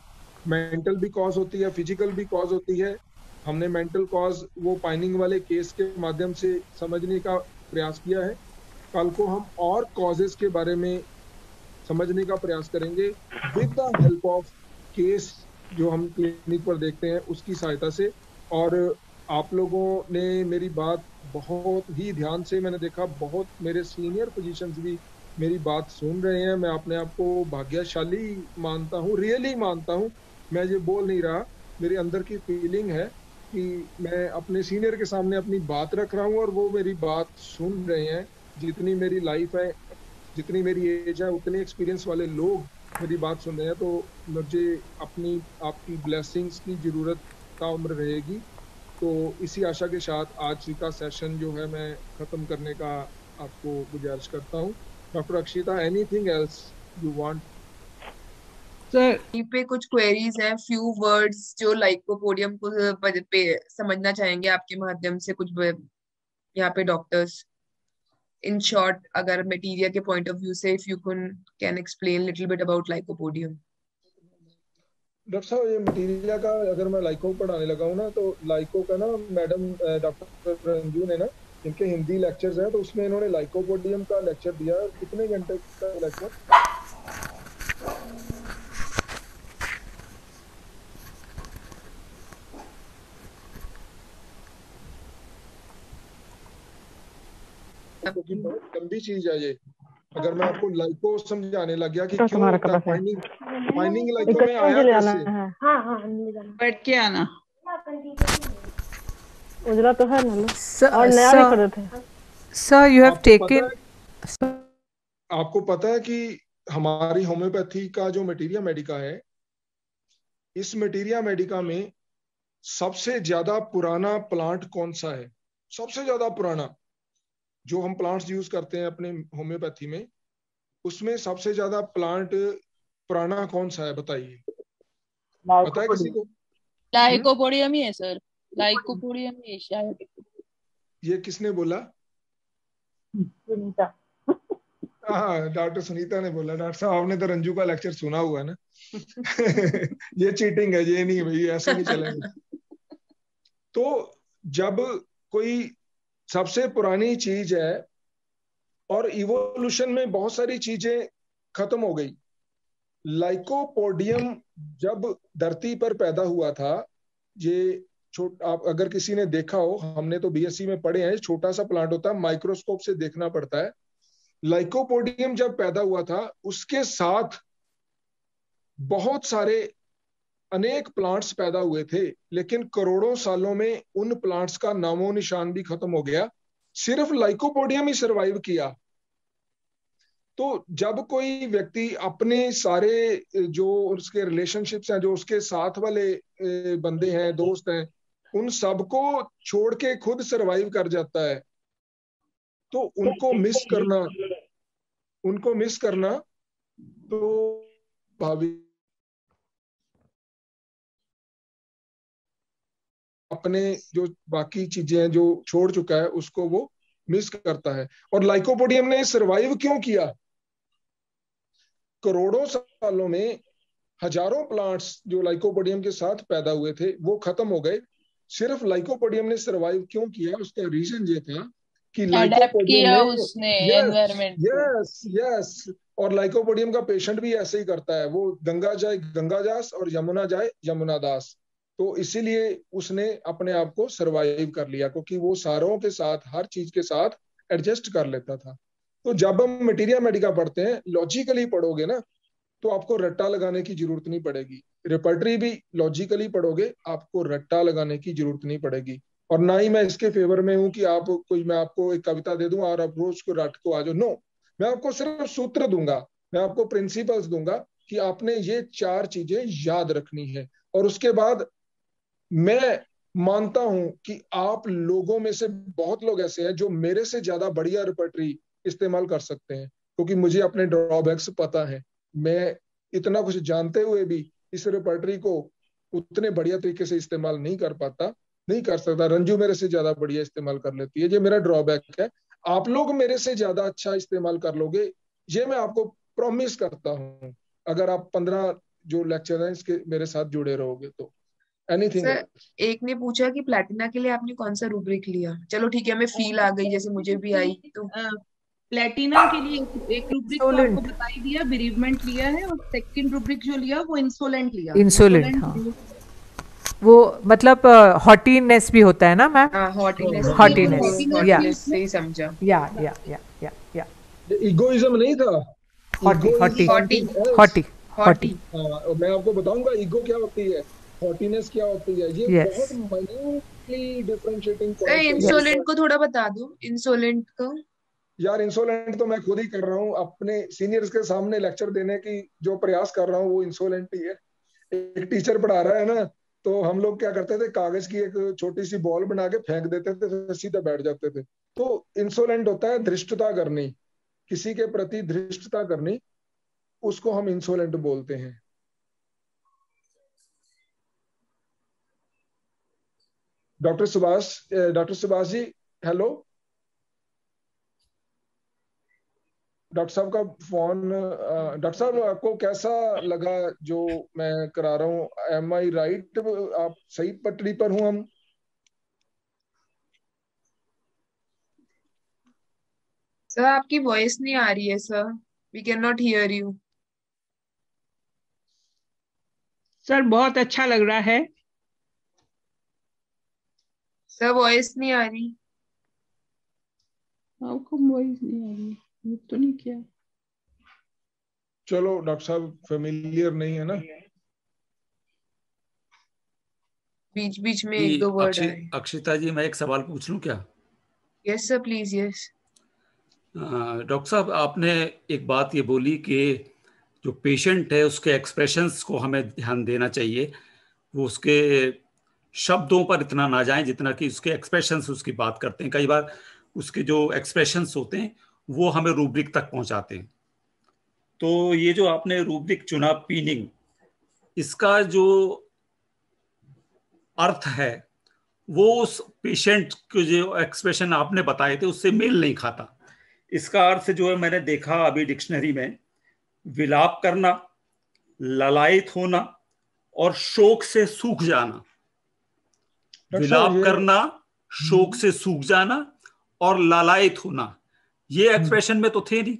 मेंटल भी कॉज होती है, फिजिकल भी कॉज होती है। हमने मेंटल कॉज वो पाइनिंग वाले केस के माध्यम से समझने का प्रयास किया है। कल को हम और कॉजेस के बारे में समझने का प्रयास करेंगे with the help of case जो हम क्लिनिक पर देखते हैं उसकी सहायता से। और आप लोगों ने मेरी बात बहुत ही ध्यान से, मैंने देखा बहुत मेरे सीनियर पोजीशंस भी मेरी बात सुन रहे हैं। मैं अपने आप को भाग्यशाली मानता हूँ, रियली मानता हूँ। मैं ये बोल नहीं रहा, मेरे अंदर की फीलिंग है कि मैं अपने सीनियर के सामने अपनी बात रख रहा हूँ और वो मेरी बात सुन रहे हैं। जितनी मेरी लाइफ है, जितनी मेरी एज है, उतने एक्सपीरियंस वाले लोग मेरी बात सुन रहे हैं। तो मुझे अपनी आपकी ब्लेसिंग्स की ज़रूरत का उम्र रहेगी। तो इसी आशा के साथ आज का सेशन जो है मैं ख़त्म करने का आपको गुजारिश करता हूँ। Doctor Akshita, anything else you want? Sir, पे कुछ क्वेरीज हैं, फ्यू वर्ड्स जो लाइकोपोडियम को पे समझना चाहेंगे आपके माध्यम से। कुछ यहाँ पे डॉक्टर्स, इन शॉर्ट, अगर मटेरियल के पॉइंट ऑफ व्यू से, if you can explain little bit about lycopodium. Doctor साहब, ये मटीरियल का अगर मैं लाइको पढ़ाने लगा हूँ ना, तो लाइको का ना मैडम डॉक्टर रंजू ने ना, इनके हिंदी लेक्चर्स हैं, तो उसमें इन्होंने लाइकोपोडियम का लेक्चर दिया। कितने घंटे का लेक्चर? बहुत लंबी चीज है ये। अगर मैं आपको लाइको समझाने लग गया कि क्यों फाइनिंग लाइको में आया कैसे। बैठ के आना उजला तो है ना, और नया भी कर देते हैं। सर, यू हैव टेकन, आपको पता है कि हमारी होम्योपैथी का जो मटीरिया मेडिका है, इस मटीरिया मेडिका में सबसे ज्यादा पुराना प्लांट कौन सा है? सबसे ज्यादा पुराना जो हम प्लांट्स यूज करते हैं अपने होम्योपैथी में, उसमें सबसे ज्यादा प्लांट पुराना कौन सा है? बताइए, पता है किसी को? लाइकोपोडियम ही है सर, लाइकोपोडियम ही है शायद। ये किसने बोला? सुनीता। हाँ, डॉक्टर सुनीता ने बोला। डॉक्टर साहब, आपने तो रंजू का लेक्चर सुना हुआ है ना। ये चीटिंग है, ये नहीं भाई, ऐसे नहीं चलेंगे। तो जब कोई सबसे पुरानी चीज है और इवोल्यूशन में बहुत सारी चीजें खत्म हो गई। लाइकोपोडियम जब धरती पर पैदा हुआ था, ये आप अगर किसी ने देखा हो, हमने तो बीएससी में पढ़े हैं, छोटा सा प्लांट होता है, माइक्रोस्कोप से देखना पड़ता है। लाइकोपोडियम जब पैदा हुआ था, उसके साथ बहुत सारे अनेक प्लांट्स पैदा हुए थे, लेकिन करोड़ों सालों में उन प्लांट्स का नामो निशान भी खत्म हो गया। सिर्फ लाइकोपोडियम ही सरवाइव किया। तो जब कोई व्यक्ति अपने सारे जो उसके रिलेशनशिप्स हैं, जो उसके साथ वाले बंदे हैं, दोस्त हैं, उन सबको छोड़ के खुद सरवाइव कर जाता है, तो उनको मिस करना तो भावी अपने जो बाकी चीजें हैं जो छोड़ चुका है उसको वो मिस करता है। और लाइकोपोडियम ने सरवाइव क्यों किया? करोड़ों सालों में हजारों प्लांट्स जो लाइकोपोडियम के साथ पैदा हुए थे वो खत्म हो गए। सिर्फ लाइकोपोडियम ने सरवाइव क्यों किया? उसका रीजन ये था कि लाइकोपोडियम उसने यस और लाइकोपोडियम का पेशेंट भी ऐसे ही करता है, वो गंगा जाए गंगादास और यमुना जाए यमुनादास। तो इसीलिए उसने अपने आप को सरवाइव कर लिया, क्योंकि वो सारों के साथ, हर चीज के साथ एडजस्ट कर लेता था। तो जब हम मटीरिया मेडिका पढ़ते हैं, लॉजिकली पढ़ोगे ना, तो आपको रट्टा लगाने की जरूरत नहीं पड़ेगी। रेपर्टरी भी लॉजिकली पढ़ोगे, आपको रट्टा लगाने की जरूरत नहीं पड़ेगी। और ना ही मैं इसके फेवर में हूं कि आप कोई, मैं आपको एक कविता दे दूं और आप रोज को रट को आ जाओ। नो, मैं आपको सिर्फ सूत्र दूंगा, मैं आपको प्रिंसिपल्स दूंगा कि आपने ये 4 चीजें याद रखनी है। और उसके बाद मैं मानता हूं कि आप लोगों में से बहुत लोग ऐसे हैं जो मेरे से ज्यादा बढ़िया रेपर्टरी इस्तेमाल कर सकते हैं, क्योंकि मुझे अपने ड्रॉबैक्स पता है। मैं इतना कुछ जानते हुए भी इस रेपर्टरी को उतने बढ़िया तरीके से इस्तेमाल नहीं कर सकता। रंजू मेरे से ज्यादा बढ़िया इस्तेमाल कर लेती है, ये मेरा ड्रॉबैक है। आप लोग मेरे से ज्यादा अच्छा इस्तेमाल कर लोगे, ये मैं आपको प्रॉमिस करता हूँ, अगर आप 15 जो लेक्चर हैं इसके मेरे साथ जुड़े रहोगे तो। एनीथिंग सर, एक ने पूछा कि प्लेटिना के लिए आपने कौन सा रूब्रिक लिया? चलो ठीक है, हमें फील आ गई जैसे मुझे भी आई। तो प्लेटिना के लिए एक रूब्रिक तो आपको बता ही दिया, बेरीवमेंट लिया है, और सेकंड रूब्रिक जो लिया वो इंसोलेंट लिया। इंसोलेंट, हाँ, वो मतलब हॉटीनेस भी होता है ना मैम? हॉटीनेस सही समझा। या इगोइज्म नहीं था, हॉटी। मैं आपको बताऊंगा ईगो क्या होती है, हॉटीनेस क्या होती है। ये बहुत माइन्यूटली डिफरेंशिएटिंग पॉइंट है। इंसोलेंट को थोड़ा बता दो, इंसोलेंट को। यार इंसोलेंट तो मैं खुद ही कर रहा हूँ, अपने सीनियर्स के सामने लेक्चर देने की जो प्रयास कर रहा हूँ वो इंसोलेंट ही है। एक टीचर पढ़ा रहा है ना, तो हम लोग क्या करते थे, कागज की एक छोटी सी बॉल बना के फेंक देते थे, फिर सीधा बैठ जाते थे। तो इंसोलेंट होता है धृष्टता करनी, किसी के प्रति धृष्टता करनी, उसको हम इंसोलेंट बोलते हैं। Doctor Subhash ji, hello. Doctor साहब का फोन। डॉक्टर साहब, आपको कैसा लगा जो मैं करा रहा हूँ? एम आई राइट? आप सही पटरी पर हूँ हम? सर, आपकी वॉइस नहीं आ रही है sir, we can not hear you. Sir बहुत अच्छा लग रहा है सर, वॉइस नहीं आ रही। आपको वॉइस नहीं आ रही? ये तो नहीं किया। चलो डॉक्टर साहब फेमिलियर नहीं है ना, बीच बीच में एक दो वर्ड आए। अक्षिता जी, मैं एक सवाल पूछ लूं क्या? Yes sir, please. Yes doctor साहब, आपने एक बात ये बोली कि जो पेशेंट है उसके एक्सप्रेशंस को हमें ध्यान देना चाहिए, वो उसके शब्दों पर इतना ना जाएं जितना कि उसके एक्सप्रेशंस उसकी बात करते हैं। कई बार उसके जो एक्सप्रेशंस होते हैं वो हमें रूब्रिक तक पहुंचाते हैं। तो ये जो आपने रूब्रिक चुना पीनिंग, इसका जो अर्थ है वो उस पेशेंट के जो एक्सप्रेशन आपने बताए थे उससे मेल नहीं खाता। इसका अर्थ जो है मैंने देखा अभी डिक्शनरी में, विलाप करना, ललायित होना और शोक से सूख जाना। विलाप करना, शोक से सूख जाना और ललायित होना, ये एक्सप्रेशन में तो थे नहीं।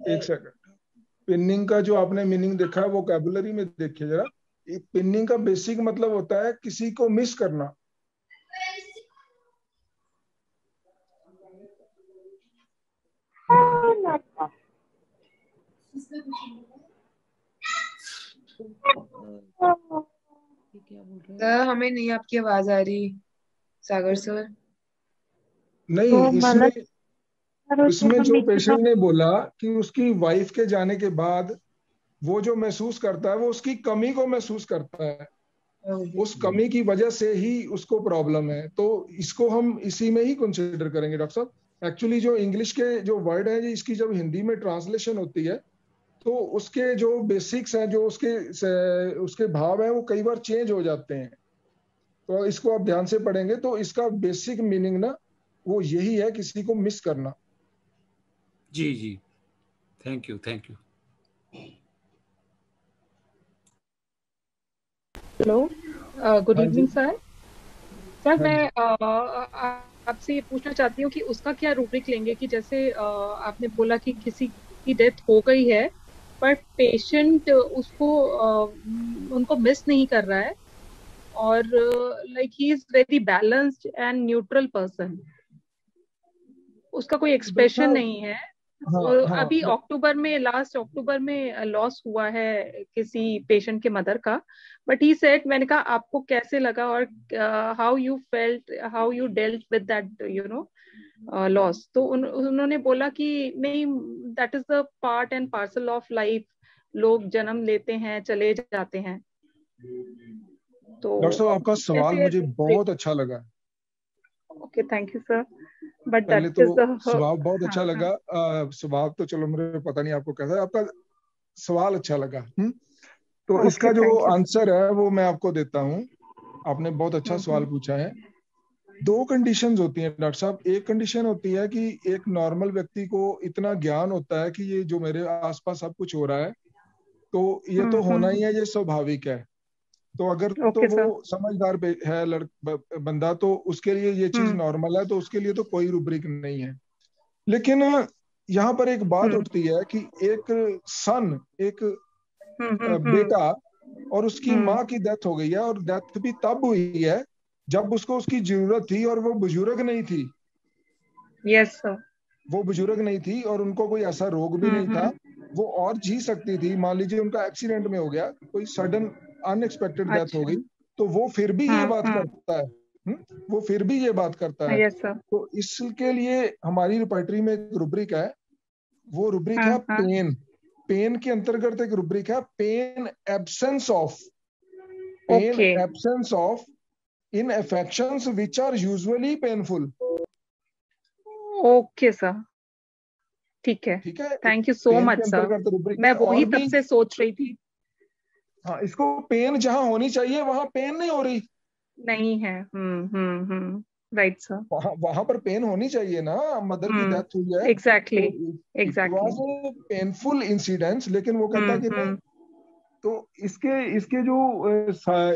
एक सेकंड, पिनिंग का जो आपने मीनिंग देखा है वोकैबुलरी में देखिए जरा। पिनिंग का बेसिक मतलब होता है किसी को मिस करना। सर, हमें नहीं आपकी आवाज आ रही। सागर सर नहीं, इसमें जो पेशेंट ने बोला कि उसकी वाइफ के जाने के बाद वो जो महसूस करता है वो उसकी कमी को महसूस करता है, उस कमी की वजह से ही उसको प्रॉब्लम है। तो इसको हम इसी में ही कंसीडर करेंगे डॉक्टर साहब। एक्चुअली जो इंग्लिश के जो वर्ड है, इसकी जब हिंदी में ट्रांसलेशन होती है तो उसके जो बेसिक्स हैं, जो उसके भाव हैं, वो कई बार चेंज हो जाते हैं। तो इसको आप ध्यान से पढ़ेंगे तो इसका बेसिक मीनिंग ना वो यही है, किसी को मिस करना। जी जी, thank you. Hello, good evening sir. Sir, मैं आपसे ये पूछना चाहती हूँ कि उसका क्या रूब्रिक लेंगे कि जैसे आपने बोला कि किसी की डेथ हो गई है पर पेशेंट उसको उनको मिस नहीं कर रहा है और like he is very balanced and neutral person, उसका कोई एक्सप्रेशन नहीं है, अभी अक्टूबर में, लास्ट अक्टूबर में लॉस हुआ है किसी पेशेंट के मदर का, बट ही सेड, मैंने कहा आपको कैसे लगा और how you felt, how you dealt with that you know loss, तो उन्होंने बोला कि नहीं, that is the part and parcel of life, लोग जन्म लेते हैं चले जाते हैं। तो डॉक्टर साहब आपका सवाल मुझे बहुत अच्छा लगा। Okay, thank you sir. But पहले दैट इज तो द स्वभाव बहुत अच्छा लगा। स्वभाव तो चलो मुझे पता नहीं आपको कैसा है, आपका सवाल अच्छा लगा। तो इसका जो आंसर है वो मैं आपको देता हूँ। आपने बहुत अच्छा सवाल पूछा है। दो कंडीशंस होती हैं डॉक्टर साहब। एक कंडीशन होती है कि एक नॉर्मल व्यक्ति को इतना ज्ञान होता है कि ये जो मेरे आसपास सब कुछ हो रहा है तो ये तो होना ही है, ये स्वाभाविक है। तो अगर तो वो समझदार है बंदा, तो उसके लिए ये चीज नॉर्मल है, तो उसके लिए तो कोई रूब्रिक नहीं है। लेकिन यहाँ पर एक बात उठती है कि एक सन, एक बेटा, और उसकी माँ की डेथ हो गई है, और डेथ भी तब हुई है जब उसको उसकी जरूरत थी और वो बुजुर्ग नहीं थी। Yes sir. वो बुजुर्ग नहीं थी और उनको कोई ऐसा रोग भी नहीं था, वो और जी सकती थी। मान लीजिए उनका एक्सीडेंट में हो गया, कोई सडन अनएक्सपेक्टेड डेथ हो गई, तो वो फिर भी ये बात करता है। वो फिर भी ये बात करता है। तो इसके लिए हमारी रिपर्टरी में एक रूब्रिक है, वो रूब्रिक है पेन। पेन के अंतर्गत एक रूब्रिक है pain absence of, pain absence of in affections which are usually painful. Okay sir, ठीक है, thank you so much sir. मैं वही तब से सोच रही थी। हाँ, इसको पेन जहाँ होनी चाहिए वहां पेन नहीं हो रही, नहीं है। Right sir. वहां पर पेन होनी चाहिए ना, मदर की डेथ हुई है। एग्जैक्टली पेनफुल इंसिडेंट्स, लेकिन वो कहता है कि नहीं। तो इसके जो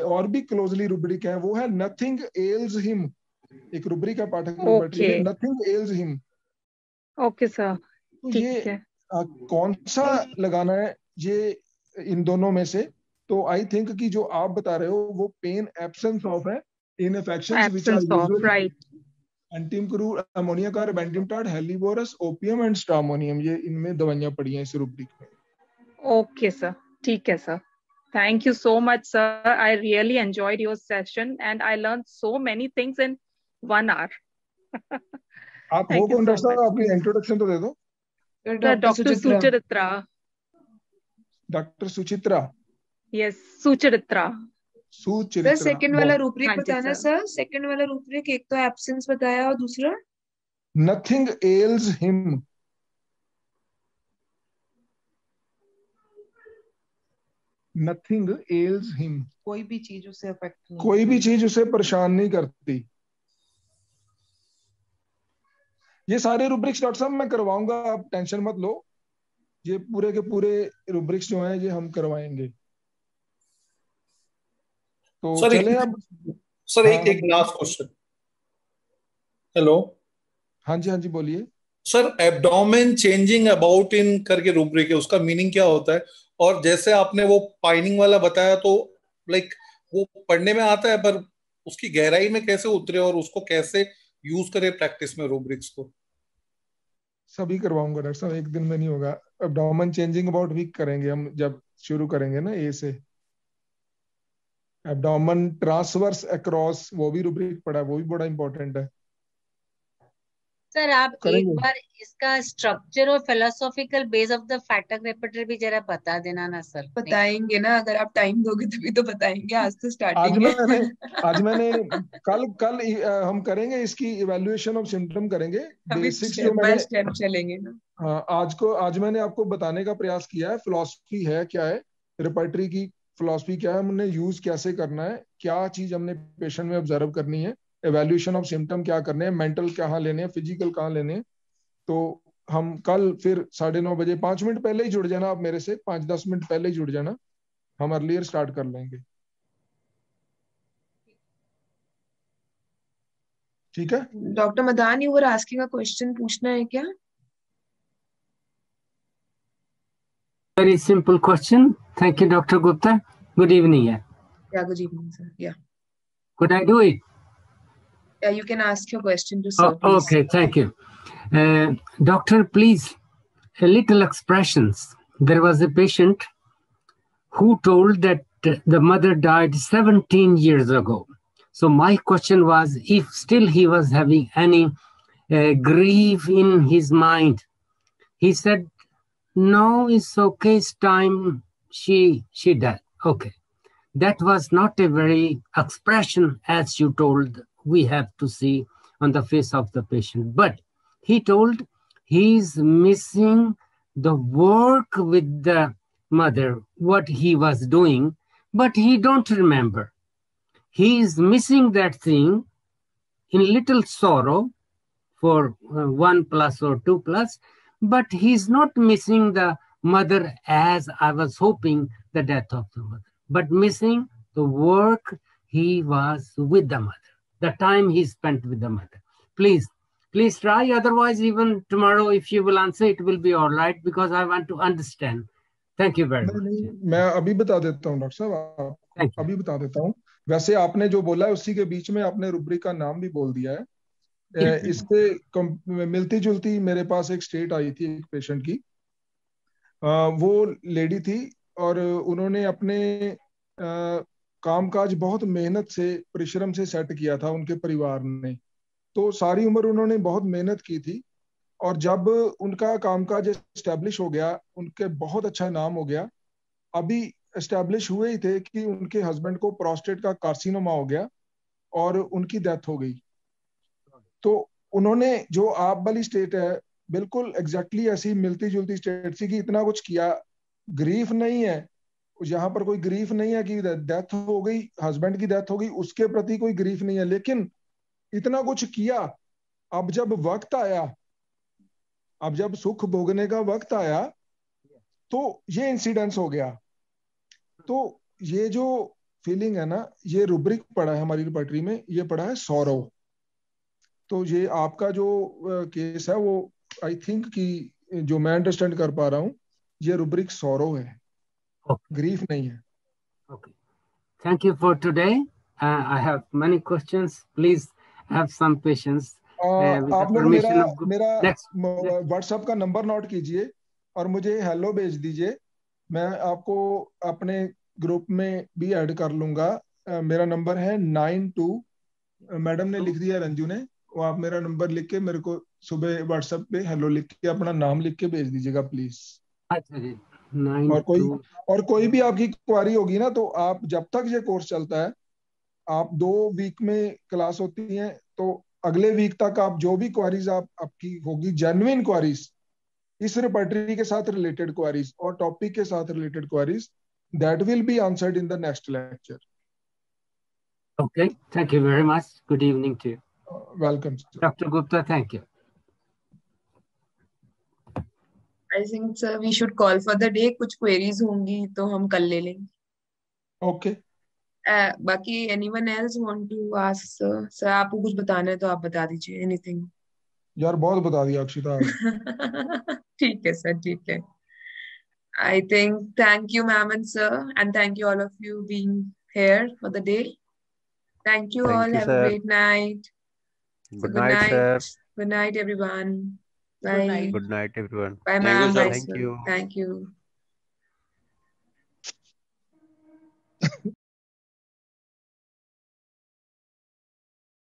और भी क्लोजली रूब्रिक है वो है नथिंग एल्स हिम। एक रूब्रिक है पाठक में, nothing else him. Okay sir, ठीक है। कौन सा लगाना है ये इन दोनों में से? तो आई थिंक कि जो आप बता रहे हो वो पेन एब्सेंस ऑफ है, इनफेक्शंस व्हिच आर यूजुअली एंटीमक्रू, अमोनिया कार्बेंडिमटाड, हेलिबोरस, ओपियम एंड स्ट्रामोनियम। ये इनमें दवाइयां पड़ी हैं इस रूब्रिक में। ओके सर, ठीक है sir. Thank you so much, sir. I really enjoyed your session and I learned so many things in 1 hour. आप हो कौन डॉक्टर साहब? अपनी इंट्रोडक्शन तो दे दो। Doctor Suchitra. Doctor Suchitra. Yes, Suchitra. Sir second वाला रूब्रिक बताना सर। सेकंड वाला रूब्रिक, एक तो एब्सेंस बताया और दूसरा nothing else him. Nothing else him, कोई भी चीज उसे अफेक्ट नहीं, कोई भी चीज उसे परेशान नहीं करती। ये सारे रूब्रिक्स डॉक्टर साहब मैं करवाऊंगा, आप टेंशन मत लो। ये पूरे के पूरे रूब्रिक्स जो हैं ये हम करवाएंगे। तो चले अब सर। एक लास्ट क्वेश्चन। हेलो। हाँ जी, हाँ जी, बोलिए sir. Abdomen changing about in करके रूब्रिक है, उसका मीनिंग क्या होता है? और जैसे आपने वो पाइनिंग वाला बताया, तो लाइक वो पढ़ने में आता है, पर उसकी गहराई में कैसे उतरे और उसको कैसे यूज करे प्रैक्टिस में रूब्रिक्स को? सभी करवाऊंगा डॉक्टर साहब, एक दिन में नहीं होगा। एब्डोमेन चेंजिंग अबाउट वीक करेंगे हम जब शुरू करेंगे ना ए से। एब्डोमेन ट्रांसवर्स अक्रॉस, वो भी रूब्रिक पढ़ा है, वो भी बड़ा इंपॉर्टेंट है। सर आप एक बार इसका स्ट्रक्चर और philosophical base of the Phatak repertory भी जरा बता देना ना सर। बताएंगे ना, अगर आप टाइम दोगे तभी तो बताएंगे। आज तो स्टार्टिंग है। आज मैंने कल हम करेंगे इसकी इवैल्यूएशन ऑफ सिम्पटम करेंगे। बेसिक्स जो मैंने चलेंगे ना। हाँ, आज मैंने आपको बताने का प्रयास किया है। फिलॉसफी है क्या है, रेपर्टरी की फिलॉसफी क्या है, हमने यूज कैसे करना है, क्या चीज हमने पेशेंट में ऑब्जर्व करनी है, एवैल्यूएशन ऑफ सिम्पटम क्या करने हैं, मेंटल कहाँ लेने हैं, फिजिकल कहाँ लेने हैं। तो हम कल फिर 9:30 बजे 5 मिनट पहले ही जुड़ जाना आप मेरे से, 5-10 मिनट पहले ही जुड़ जाना, हम अर्लियर स्टार्ट कर लेंगे। ठीक है doctor Madan, you were asking a question, पूछना है क्या? Very simple question. Thank you, Dr. Gupta. Good evening. Yeah, good evening, sir. Yeah. Could I do it? Yeah, you can ask your question to sir. Okay, thank you. Doctor, please, a little expressions. There was a patient who told that the mother died 17 years ago. So my question was, if still he was having any grief in his mind. He said, no, it's okay, it's time, she died. Okay. That was not a very expression, as you told, we have to see on the face of the patient. But he told he's missing the work with the mother, what he was doing, but he don't remember. He is missing that thing in little sorrow for 1 plus or 2 plus, but he's not missing the mother as I was hoping the death of the mother, but missing the work he was with the mother, the time he spent with the mother. Please try. Otherwise, even tomorrow, if you will answer, it will be all right, because I want to understand. Thank you very much. मैं अभी बता देता हूँ doctor साहब, अभी बता देता हूँ. वैसे आपने जो बोला है उसी के बीच में आपने रुब्रिक का नाम भी बोल दिया है. इसके मिलती जुलती मेरे पास एक स्टेट आई थी एक पेशेंट की. वो लेडी थी और उन्होंने अपने कामकाज बहुत मेहनत से परिश्रम से सेट किया था उनके परिवार ने. तो सारी उम्र उन्होंने बहुत मेहनत की थी और जब उनका कामकाज एस्टेब्लिश हो गया, उनके बहुत अच्छा नाम हो गया. अभी एस्टेब्लिश हुए ही थे कि उनके हस्बैंड को प्रोस्टेट का कार्सिनोमा हो गया और उनकी डेथ हो गई. तो उन्होंने जो आप वाली स्टेट है बिल्कुल एग्जैक्टली ऐसी मिलती जुलती स्टेट थी कि इतना कुछ किया, ग्रीफ नहीं है यहाँ पर, कोई ग्रीफ नहीं है कि डेथ हो गई, हस्बैंड की डेथ हो गई, उसके प्रति कोई ग्रीफ नहीं है, लेकिन इतना कुछ किया. अब जब वक्त आया, अब जब सुख भोगने का वक्त आया तो ये इंसिडेंस हो गया. तो ये जो फीलिंग है ना, ये रुब्रिक पड़ा है हमारी रिपर्टरी में, ये पड़ा है सौरव. तो ये आपका जो केस है वो आई थिंक कि जो मैं अंडरस्टैंड कर पा रहा हूँ, ये रुब्रिक सौरव है, ग्रीफ नहीं है. Okay. Thank you for today. I have many questions. Please have some patience. आप लोग मेरा व्हाट्सएप का नंबर नोट कीजिए और मुझे हेलो भेज दीजिए. मैं आपको अपने ग्रुप में भी ऐड कर लूंगा. मेरा नंबर है 92, मैडम ने लिख दिया रंजू ने, वो आप मेरा नंबर लिख के मेरे को सुबह व्हाट्सएप पे हेलो लिख के अपना नाम लिख के भेज दीजिएगा प्लीज. अच्छा जी. और कोई भी आपकी क्वारी होगी ना, तो आप जब तक ये कोर्स चलता है, आप 2 वीक में क्लास होती है, तो अगले वीक तक आप जो भी क्वारीज आपकी होगी, जेन्युइन क्वारीज, इस रिपर्टरी के साथ रिलेटेड क्वारीज और टॉपिक के साथ related queries, that will be answered in the next lecture. Okay, thank you very much. Good evening to you. Welcome, Dr. Gupta. Thank you. I think sir we should call for the day. कुछ queries होंगी तो हम कल ले लेंगे. Okay. बाकी anyone else want to ask sir? Sir आपको कुछ बताना है तो आप बता दीजिए. Anything? यार बहुत बता दिया अक्षिता. ठीक है सर, ठीक है. I think thank you ma'am and sir, and thank you all of you being here for the day. Thank you all. Have a great night. Good night, sir. Good night, everyone. Bye. Good night, everyone. Bye, ma'am. Thank you. Thank you.